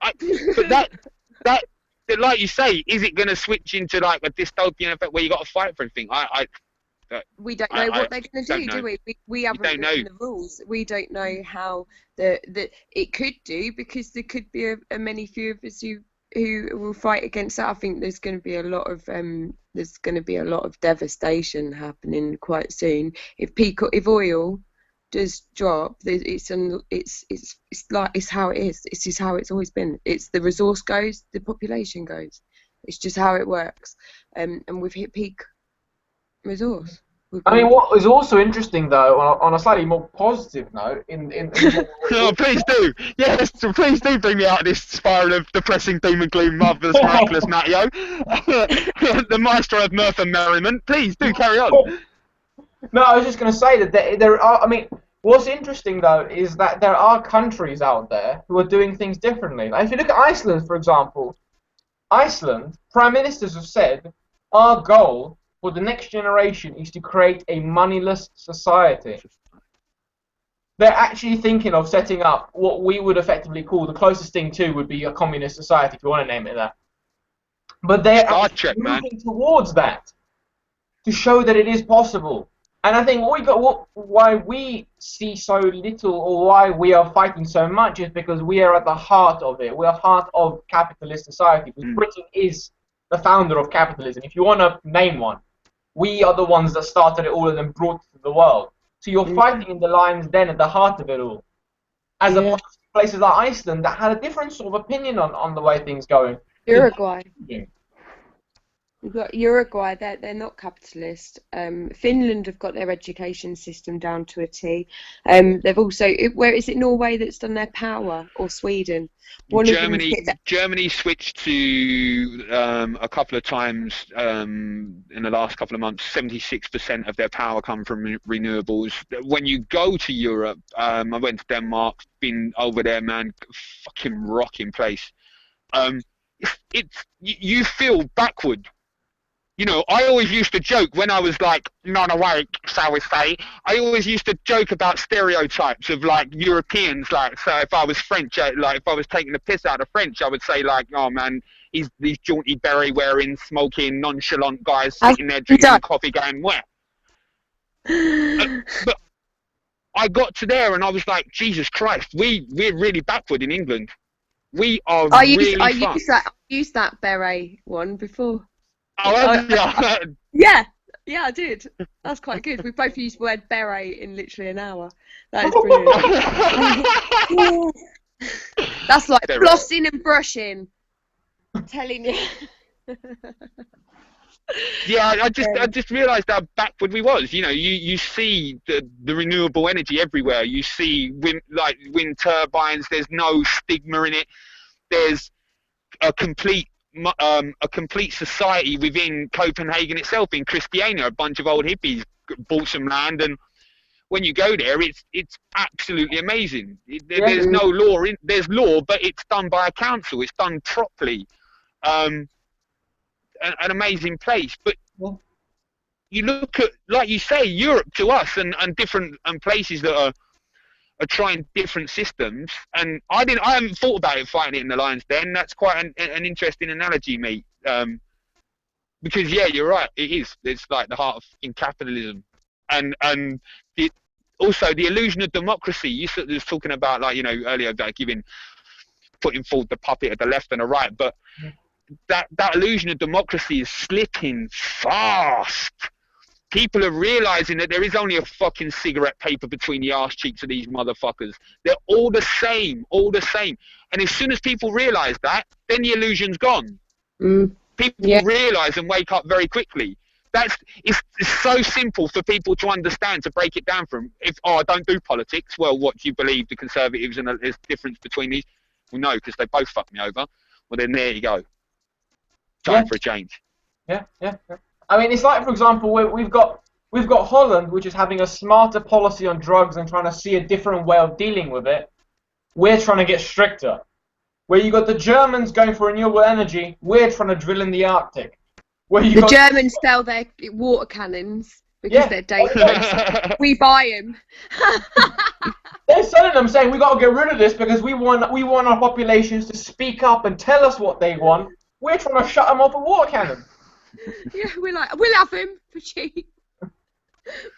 But that, like you say, is it going to switch into like a dystopian effect where you got to fight for everything? We don't know what they're going to do we? We haven't written the rules. We don't know how it could do, because there could be a many few of us who will fight against that. I think there's going to be a lot of devastation happening quite soon. If oil does drop, it's how it is. It's just how it's always been. It's the resource goes, the population goes. It's just how it works. And we've hit peak resource. I mean, what is also interesting, though, on a slightly more positive note, oh, please do, yes, please do bring me out of this spiral of depressing doom and gloom, marvelous, miraculous Matteo, the maestro of mirth and merriment. Please do carry on. No, I was just going to say that there are. I mean, what's interesting though is that there are countries out there who are doing things differently. Like, if you look at Iceland, for example, Iceland prime ministers have said our goal for the next generation is to create a moneyless society. They're actually thinking of setting up what we would effectively call, the closest thing to would be a communist society, if you want to name it that. But they're moving towards that to show that it is possible. And I think why we see so little, or why we are fighting so much, is because we are at the heart of it. We are heart of capitalist society. Because Britain is the founder of capitalism. If you want to name one, we are the ones that started it all and then brought it to the world. So you're fighting in the lion's den at the heart of it all. As opposed to places like Iceland that had a different sort of opinion on the way things going. Uruguay. We've got Uruguay, they're not capitalist. Finland have got their education system down to a T. They've also, where is it, Norway that's done their power, or Sweden? One of them Germany switched to a couple of times in the last couple of months. 76% of their power come from renewables. When you go to Europe, I went to Denmark, been over there, man, fucking rocking place. You feel backward. You know, I always used to joke when I was like not awake, shall we say. I always used to joke about stereotypes of like Europeans. Like, so if I was French, like if I was taking the piss out of French, I would say like, oh man, he's these jaunty beret wearing, smoking, nonchalant guys sitting there drinking coffee, going where? But I got to there and I was like, Jesus Christ, we're really backward in England. We are I used that beret one before. Yeah, I did. That's quite good. We both used the word beret in literally an hour. That is brilliant. That's like flossing and brushing. I'm telling you. Yeah, I just realised how backward we was. You know, you see the renewable energy everywhere. You see wind turbines. There's no stigma in it. There's a complete society within Copenhagen itself, in Christiania. A bunch of old hippies bought some land, and when you go there, it's absolutely amazing. There's no law there's law, but it's done by a council. It's done properly. An amazing place. But you look at, like you say, Europe to us, and different places that are trying different systems, and I haven't thought about it fighting it in the Lions Den. That's quite an interesting analogy, mate. Because yeah, you're right. It's like the heart in capitalism, and also the illusion of democracy. You was talking about, like, you know, earlier, like putting forward the puppet at the left and the right, but that illusion of democracy is slipping fast. People are realising that there is only a fucking cigarette paper between the arse cheeks of these motherfuckers. They're all the same, And as soon as people realise that, then the illusion's gone. People realise and wake up very quickly. It's so simple for people to understand, to break it down from, I don't do politics. Well, what do you believe, the Conservatives, and there's difference between these? Well, no, because they both fucked me over. Well, then there you go. Time for a change. Yeah. I mean, it's like, for example, we've got Holland, which is having a smarter policy on drugs and trying to see a different way of dealing with it. We're trying to get stricter. Where you got the Germans going for renewable energy, we're trying to drill in the Arctic. The Germans sell their water cannons because they're dangerous. We buy them. They're selling them, saying we got to get rid of this because we want our populations to speak up and tell us what they want. We're trying to shut them off with water cannons. Yeah, we're like, we'll have him for cheap.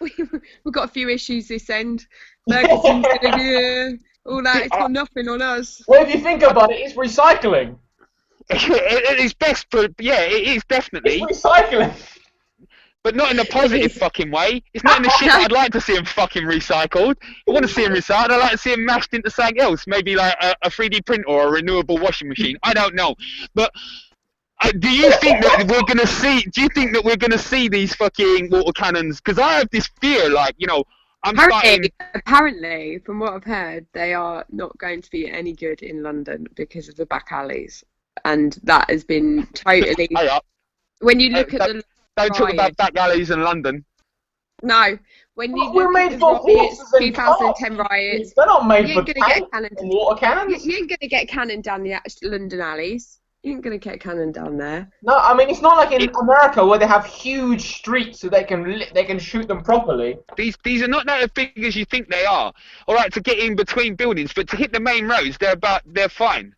We've got a few issues this end. Ferguson's gonna do all that. It's got nothing on us. Well, if you think about it, it's recycling. It is best, but yeah, it is definitely. It's recycling. But not in a positive fucking way. It's not in the shit that I'd like to see him fucking recycled. I want to see him recycled. I'd like to see him mashed into something else. Maybe like a 3D printer or a renewable washing machine. I don't know. But do you think that we're gonna see? Do you think that we're gonna see these fucking water cannons? Because I have this fear, like, you know, Apparently, from what I've heard, they are not going to be any good in London because of the back alleys, and that has been totally. When you look at the don't talk about back alleys in London. No, when you look at the riots, 2010 riots, they're not made you for ain't gonna get water cannons. You ain't gonna get cannon down the London alleys. You ain't gonna get a cannon down there. No, I mean, it's not like in America where they have huge streets so they can shoot them properly. These are not as big as you think they are. All right, to get in between buildings, but to hit the main roads, they're fine.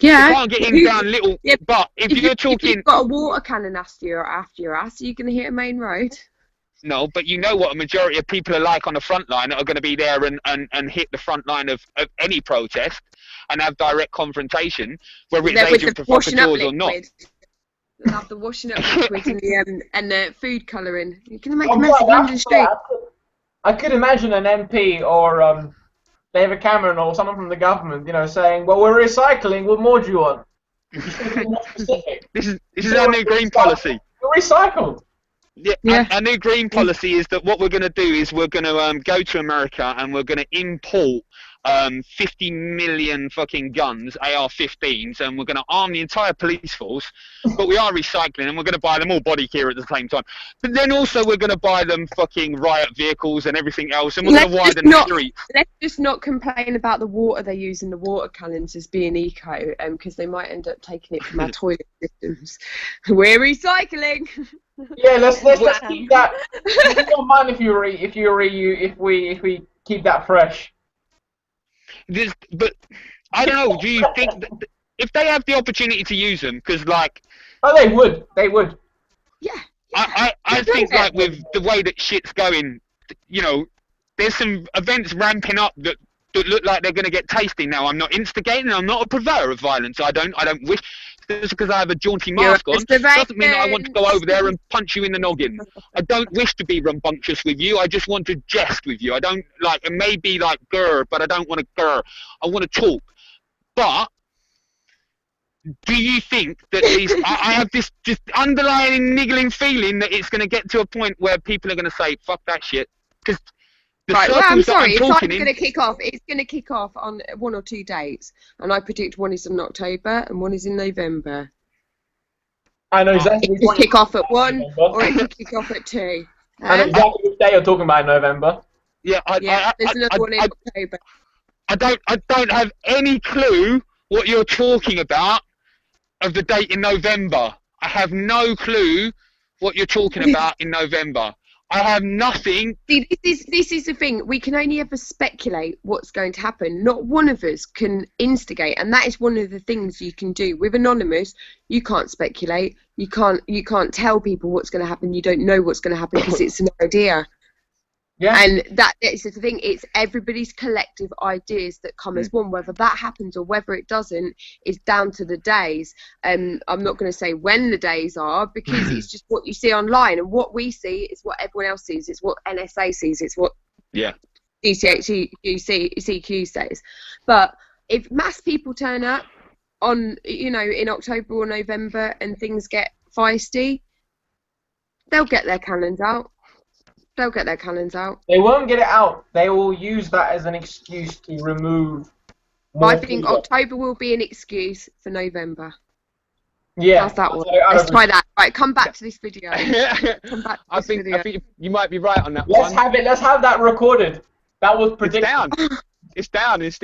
Yeah. You can't get in down little. Yeah, but if you're talking, if you've got a water cannon after your ass, are you gonna hit a main road? No, but you know what a majority of people are like on the front line that are going to be there and hit the front line of any protest and have direct confrontation, whether it's agent provocateurs or not. They'll have the washing up liquid and the food colouring. You're going to make a mess of London Street. I could imagine an MP or David Cameron or someone from the government, you know, saying, well, we're recycling, what more do you want? You should be more specific. This is our new green policy. Recycled. Yeah, our new green policy is that what we're going to do is we're going to go to America and we're going to import 50 million fucking guns, AR-15s, and we're going to arm the entire police force. But we are recycling, and we're going to buy them all body gear at the same time. But then also we're going to buy them fucking riot vehicles and everything else, and we're going to widen the streets. Let's just not complain about the water they use in the water cannons as being eco, because they might end up taking it from our toilet systems. We're recycling. Yeah, let's keep that. We don't mind if we keep that fresh. But I don't know. Do you think that if they have the opportunity to use them, because like, oh, they would. Yeah. I think like with the way that shit's going, you know, there's some events ramping up that look like they're going to get tasty. Now, I'm not instigating. I'm not a purveyor of violence. I don't wish. Just because I have a jaunty mask on doesn't mean that I want to go over there and punch you in the noggin. I don't wish to be rambunctious with you. I just want to jest with you. I don't like. It may be like grr, but I don't want to grr. I want to talk. But do you think that these? I have this just underlying niggling feeling that it's going to get to a point where people are going to say, "Fuck that shit," because. Right, well, I'm sorry, it's like going to kick off. It's going to kick off on 1 or 2 dates, and I predict one is in October and one is in November. I know exactly. It could kick off at 1 or it could kick off at 2. I know exactly which day you're talking about in November. Yeah, there's another one in October. I don't have any clue what you're talking about of the date in November. I have no clue what you're talking about in November. I have nothing. See, this is the thing. We can only ever speculate what's going to happen. Not one of us can instigate, and that is one of the things you can do with Anonymous. You can't speculate. You can't tell people what's going to happen. You don't know what's going to happen because it's an idea. Yeah. And that is the thing. It's everybody's collective ideas that come as one. Whether that happens or whether it doesn't is down to the days. I'm not going to say when the days are because it's just what you see online, and what we see is what everyone else sees. It's what NSA sees. It's what CQ says. But if mass people turn up on, you know, in October or November and things get feisty, they'll get their cannons out. They'll get their cannons out. They won't get it out. They will use that as an excuse to remove more I think people. October will be an excuse for November. Yeah. How's that one? Let's try that. Right, come back to this video. Come back to I think you might be right on that one. Let's have that recorded. That was predicted. It's down. It's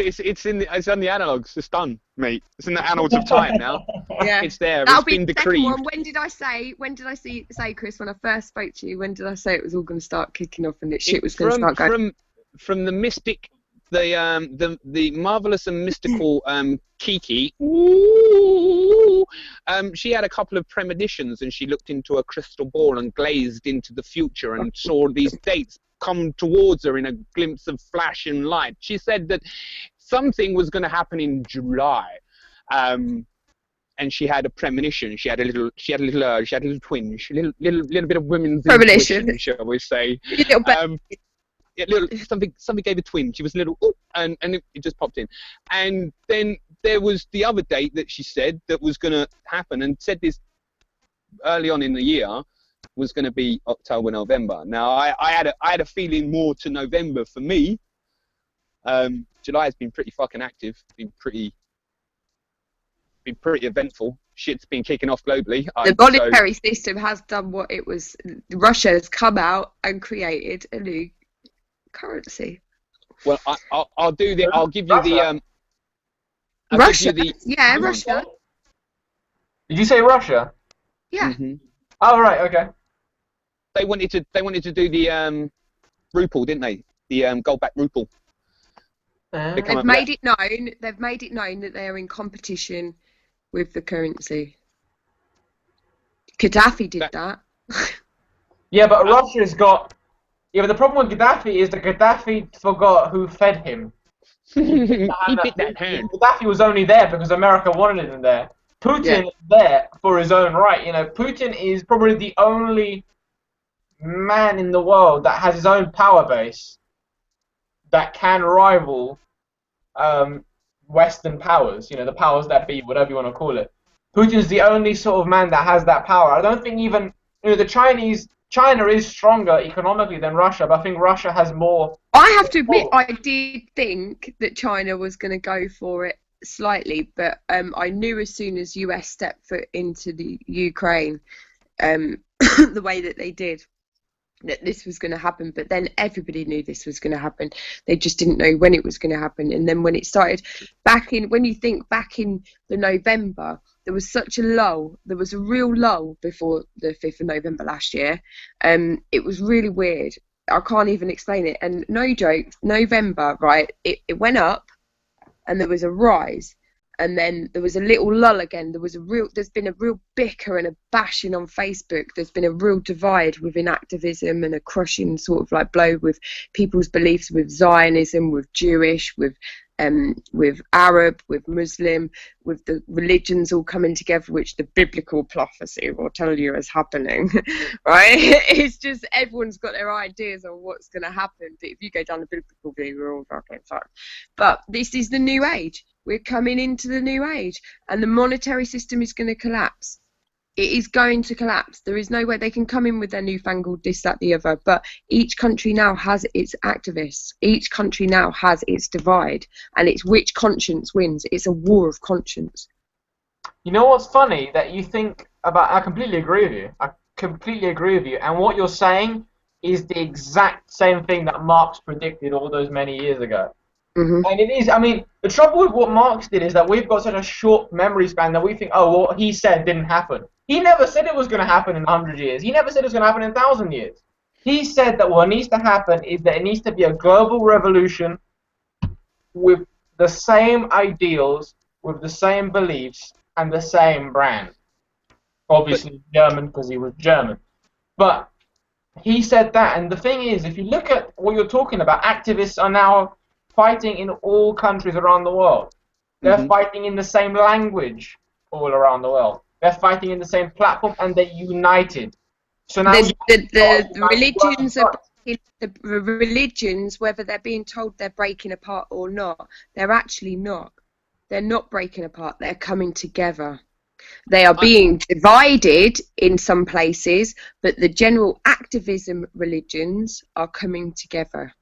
on the analogues. It's done, mate. It's in the annals of time now. Yeah. It's there. That'll it's been decreed. One. When did I say, Chris, when I first spoke to you, when did I say it was all going to start kicking off and that shit was going to start going? From the mystic, the marvelous and mystical Kiki. She had a couple of premonitions, and she looked into a crystal ball and gazed into the future and saw these dates come towards her in a glimpse of flash and light. She said that something was going to happen in July, and she had a premonition. She had a little twinge, a little bit of women's intuition, shall we say? Something gave a twinge. She was a little, and it just popped in. And then there was the other date that she said that was going to happen, and said this early on in the year. Was going to be October, November. Now, I had a feeling more to November for me. July has been pretty fucking active. Been pretty eventful. Shit's been kicking off globally. The monetary system has done what it was. Russia has come out and created a new currency. Well, I'll do the. I'll give you the. Russia. Yeah, Russia. Did you say Russia? Yeah. Mm-hmm. Oh right, okay. They wanted to do the ruble, didn't they? The gold-backed ruble. They've made it known. They've made it known that they are in competition with the currency. Gaddafi did that. Yeah, but Russia's got. Yeah, but the problem with Gaddafi is that Gaddafi forgot who fed him. He bit that hand. Gaddafi was only there because America wanted him there. Putin is there for his own right. You know, Putin is probably the only man in the world that has his own power base that can rival Western powers. You know, the powers that be, whatever you want to call it. Putin's the only sort of man that has that power. I don't think even, China is stronger economically than Russia, but I think Russia has more. I have to admit, I did think that China was going to go for it slightly, but I knew as soon as US stepped foot into the Ukraine, the way that they did, that this was going to happen. But then everybody knew this was going to happen. They just didn't know when it was going to happen. And then when it started, when you think back in the November, there was such a lull. There was a real lull before the 5th of November last year. It was really weird. I can't even explain it. And no joke, November, right, it went up and there was a rise. And then there was a little lull again. There's been a real bicker and a bashing on Facebook. There's been a real divide within activism and a crushing sort of like blow with people's beliefs with Zionism, with Jewish, with Arab, with Muslim, with the religions all coming together, which the biblical prophecy will tell you is happening, right? It's just everyone's got their ideas on what's going to happen. But if you go down the biblical view, we're all fucking fucked. But this is the new age. We're coming into the new age, and the monetary system is going to collapse. It is going to collapse. There is no way they can come in with their newfangled this, that, the other. But each country now has its activists. Each country now has its divide, and it's which conscience wins. It's a war of conscience. You know what's funny that you think about? I completely agree with you. I completely agree with you. And what you're saying is the exact same thing that Marx predicted all those many years ago. Mm-hmm. And it is, I mean, the trouble with what Marx did is that we've got such a short memory span that we think, oh, what he said didn't happen. He never said it was going to happen in 100 years. He never said it was going to happen in 1,000 years. He said that what needs to happen is that it needs to be a global revolution with the same ideals, with the same beliefs, and the same brand. Obviously German because he was German. But he said that, and the thing is, if you look at what you're talking about, activists are now fighting in all countries around the world. They're fighting in the same language all around the world. They're fighting in the same platform, and they're united. So now the religions are the religions, whether they're being told they're breaking apart or not, they're actually not. They're not breaking apart. They're coming together. They are being divided in some places, but the general activism religions are coming together.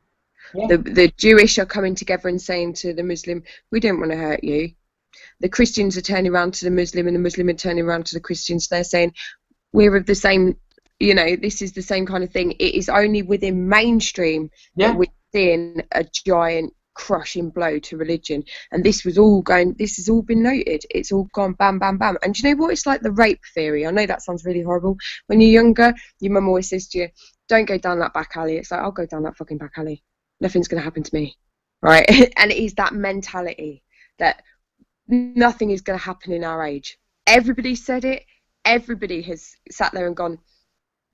Yeah. The Jewish are coming together and saying to the Muslim, we don't want to hurt you. The Christians are turning around to the Muslim, and the Muslim are turning around to the Christians. They're saying, we're of the same, this is the same kind of thing. It is only within mainstream that we're seeing a giant crushing blow to religion. And this has all been noted. It's all gone bam, bam, bam. And do you know what? It's like the rape theory. I know that sounds really horrible. When you're younger, your mum always says to you, don't go down that back alley. It's like, I'll go down that fucking back alley. Nothing's going to happen to me, right? And it is that mentality that nothing is going to happen in our age. Everybody said it. Everybody has sat there and gone,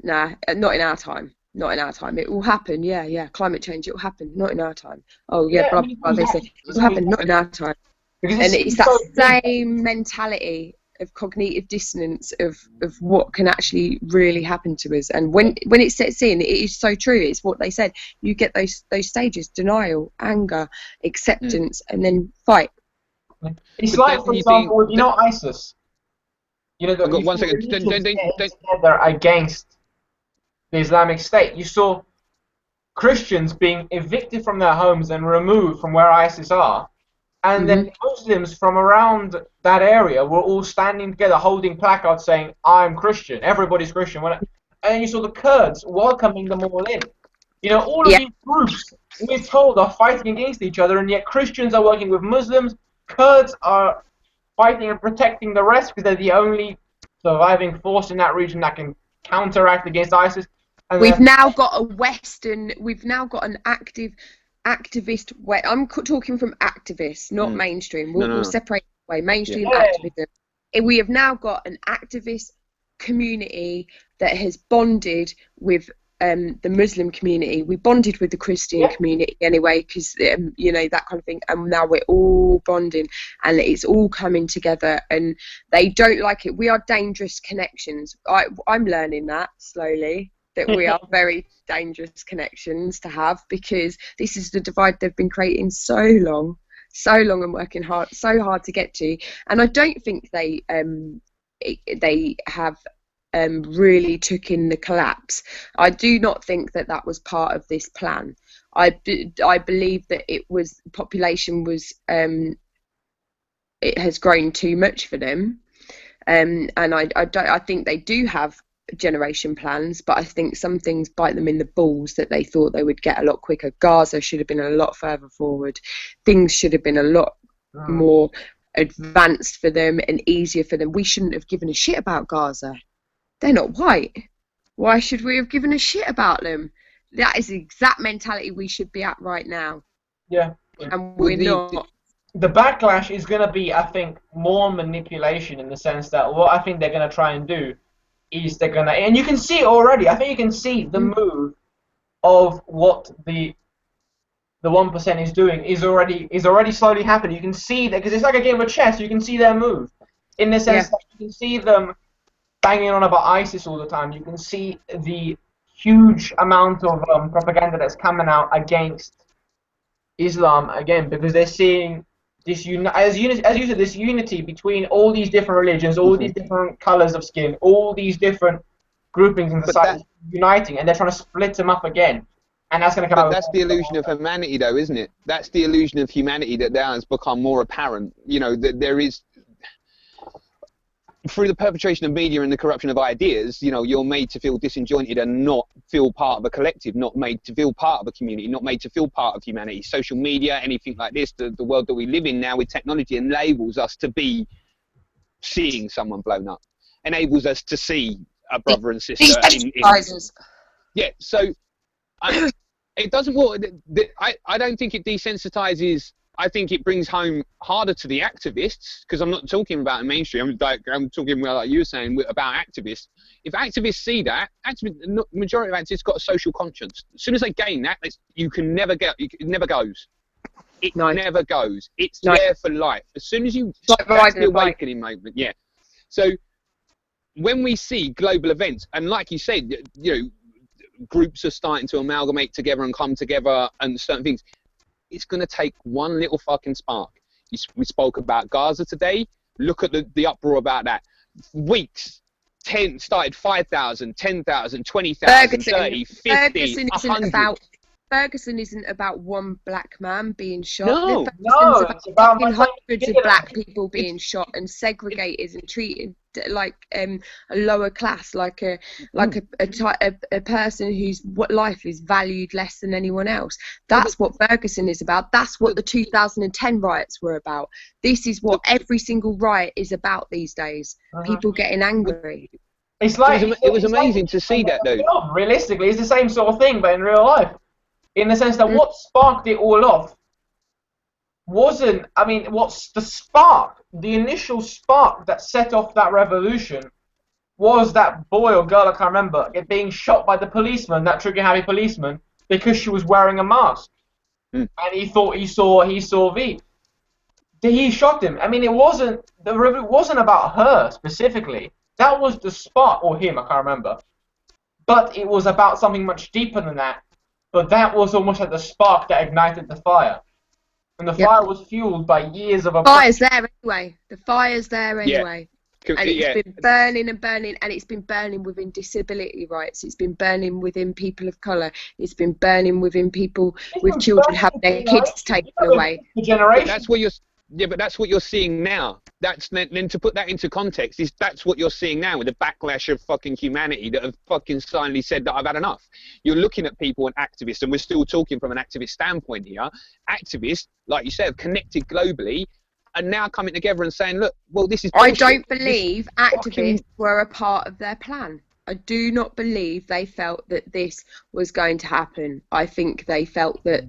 nah, not in our time. Not in our time. It will happen. Yeah. Climate change, it will happen. Not in our time. Oh, yeah, blah, blah, blah. They say, it will happen. Not in our time. And it's that same mentality of cognitive dissonance of what can actually really happen to us. And when it sets in, it is so true. It's what they said. You get those stages: denial, anger, acceptance, and then fight. It's like, for example, with ISIS. I've got 1 second. Together against the Islamic State. You saw Christians being evicted from their homes and removed from where ISIS are. And then Muslims from around that area were all standing together, holding placards saying, I'm Christian, everybody's Christian. And you saw the Kurds welcoming them all in. All of these groups, we're told, are fighting against each other, and yet Christians are working with Muslims, Kurds are fighting and protecting the rest because they're the only surviving force in that region that can counteract against ISIS. And we've now got an activist way. I'm talking from activists, not mainstream. We'll separate away mainstream activism. We have now got an activist community that has bonded with the Muslim community. We bonded with the Christian community anyway, because that kind of thing. And now we're all bonding, and it's all coming together. And they don't like it. We are dangerous connections. I'm learning that slowly. That we are very dangerous connections to have, because this is the divide they've been creating so long and working so hard to get to. And I don't think they they have really took in the collapse. I do not think that that was part of this plan. I believe that population was it has grown too much for them, and I think they do have generation plans, but I think some things bite them in the balls that they thought they would get a lot quicker. Gaza should have been a lot further forward. Things should have been a lot more advanced for them and easier for them. We shouldn't have given a shit about Gaza. They're not white. Why should we have given a shit about them? That is the exact mentality we should be at right now. Yeah. And we're not. The backlash is going to be, I think, more manipulation, in the sense that what I think they're going to try and do is they're going to, and you can see it already, I think you can see the move of what the 1% is doing is already slowly happening. You can see that, because it's like a game of chess. You can see their move, in the sense that you can see them banging on about ISIS all the time. You can see the huge amount of propaganda that's coming out against Islam again, because they're seeing this as you said, this unity between all these different religions, all these different colors of skin, all these different groupings in society uniting, and they're trying to split them up again. And that's going to come out. But that's the illusion of humanity, though, isn't it? That's the illusion of humanity that now has become more apparent. You know, that there is, through the perpetration of media and the corruption of ideas, you know, you're made to feel disjointed and not feel part of a collective, not made to feel part of a community, not made to feel part of humanity. Social media, anything like this, the world that we live in now with technology enables us to be seeing someone blown up, enables us to see a brother and sister. Yeah, so it doesn't. I don't think it desensitizes. I think it brings home harder to the activists, because I'm not talking about the mainstream. I'm talking about, like you were saying, about activists. If activists see that, the majority of activists got a social conscience. As soon as they gain that, you can never get. It never goes. It never goes. It's there for life. As soon as you, that's the awakening moment. Yeah. So when we see global events, and like you said, you know, groups are starting to amalgamate together and come together and certain things. It's going to take one little fucking spark. We spoke about Gaza today. Look at the uproar about that. Weeks. Started 5,000, 10,000, 20,000, 30, 50, 100. Ferguson isn't about one black man being shot. No, it's about hundreds of black people being shot and segregated and treated like a lower class, like a person whose life is valued less than anyone else. That's what Ferguson is about. That's what the 2010 riots were about. This is what every single riot is about these days. People getting angry. It's like it was amazing to see that, though. Realistically, it's the same sort of thing, but in real life. In the sense that what sparked it all off wasn't, I mean, what's the spark? The initial spark that set off that revolution was that boy or girl, I can't remember, being shot by the policeman, that trigger-happy policeman, because she was wearing a mask. And he thought he saw V. He shot him. I mean, it wasn't about her specifically. That was the spark, or him, I can't remember. But it was about something much deeper than that. But that was almost like the spark that ignited the fire. And the fire was fueled by years of... The fire's there anyway. The fire's there anyway. Yeah. And it's been burning and burning, and it's been burning within disability rights. It's been burning within people of colour. It's been burning within people with children having their kids taken away. Generation. But that's what you're seeing now. That's then to put that into context, that's what you're seeing now with the backlash of fucking humanity that have fucking silently said that I've had enough. You're looking at people and activists, and we're still talking from an activist standpoint here. Activists, like you said, have connected globally and now coming together and saying, look, well, this is bullshit. I don't believe activists were a part of their plan. I do not believe they felt that this was going to happen. I think they felt that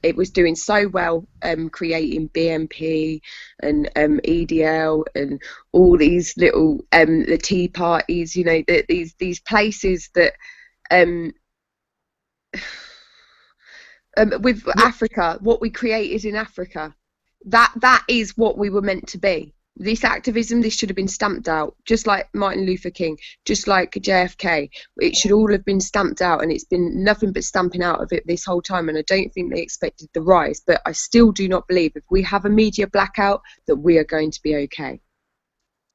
it was doing so well creating BNP and EDL and all these little the tea parties, you know, these places that with Africa, what we created in Africa, that is what we were meant to be. This activism, this should have been stamped out, just like Martin Luther King, just like JFK. It should all have been stamped out, and it's been nothing but stamping out of it this whole time, and I don't think they expected the rise. But I still do not believe if we have a media blackout that we are going to be okay.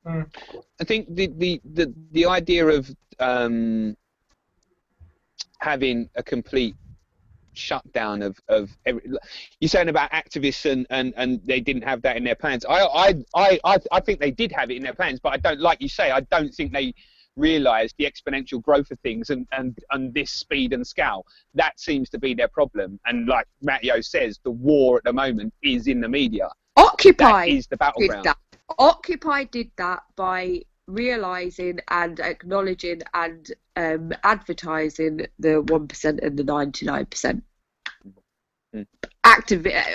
I think the idea of having a complete shutdown of you're saying about activists and they didn't have that in their plans. I think they did have it in their plans, but I don't, like you say, I don't think they realised the exponential growth of things and this speed and scale. That seems to be their problem. And like Matteo says, the war at the moment is in the media. Occupy that is the battleground. did that. Occupy did that by realising and acknowledging and advertising the 1% and the 99%.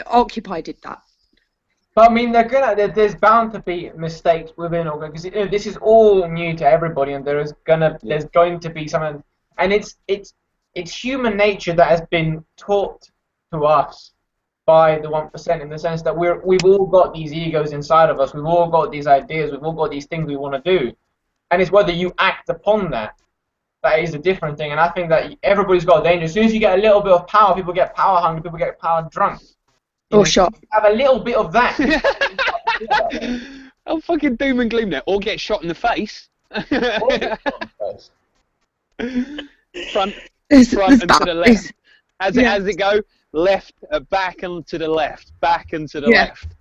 Occupy did that. But I mean, there's bound to be mistakes within because this is all new to everybody, and there's going to be something, and it's human nature that has been taught to us by the 1% in the sense that we've all got these egos inside of us, we've all got these ideas, we've all got these things we want to do, and it's whether you act upon that is a different thing. And I think that everybody's got a danger. As soon as you get a little bit of power, people get power hungry, people get power drunk. Or shot. Have a little bit of that. I'm fucking doom and gloom there. Or get shot in the face. front and to the left. As it go, left, back and to the left, back and to the left.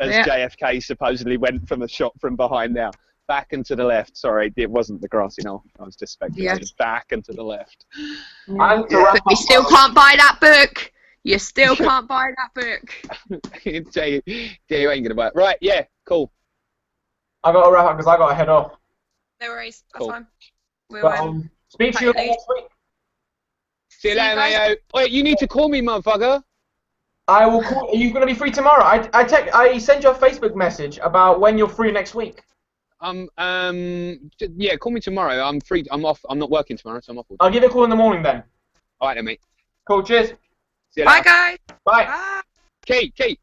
As JFK supposedly went from a shot from behind now. Back and to the left. Sorry, it wasn't the grassy knoll. I was just speculating. Back and to the left. But you still can't buy that book. You still can't buy that book. Jay, you ain't gonna buy it. Right, yeah, cool. I got to wrap up because I got to head off. No worries, that's cool. fine. We'll speak to you next week. See you later, Mayo. Wait, you need to call me, motherfucker. I will call. Are you going to be free tomorrow? I sent you a Facebook message about when you're free next week. Yeah, call me tomorrow. I'm free. I'm off. I'm not working tomorrow, so I'm off. I'll give you a call in the morning then. All right, then, mate. Cool. Cheers. See you Bye, later. guys. Bye. Bye. Kate.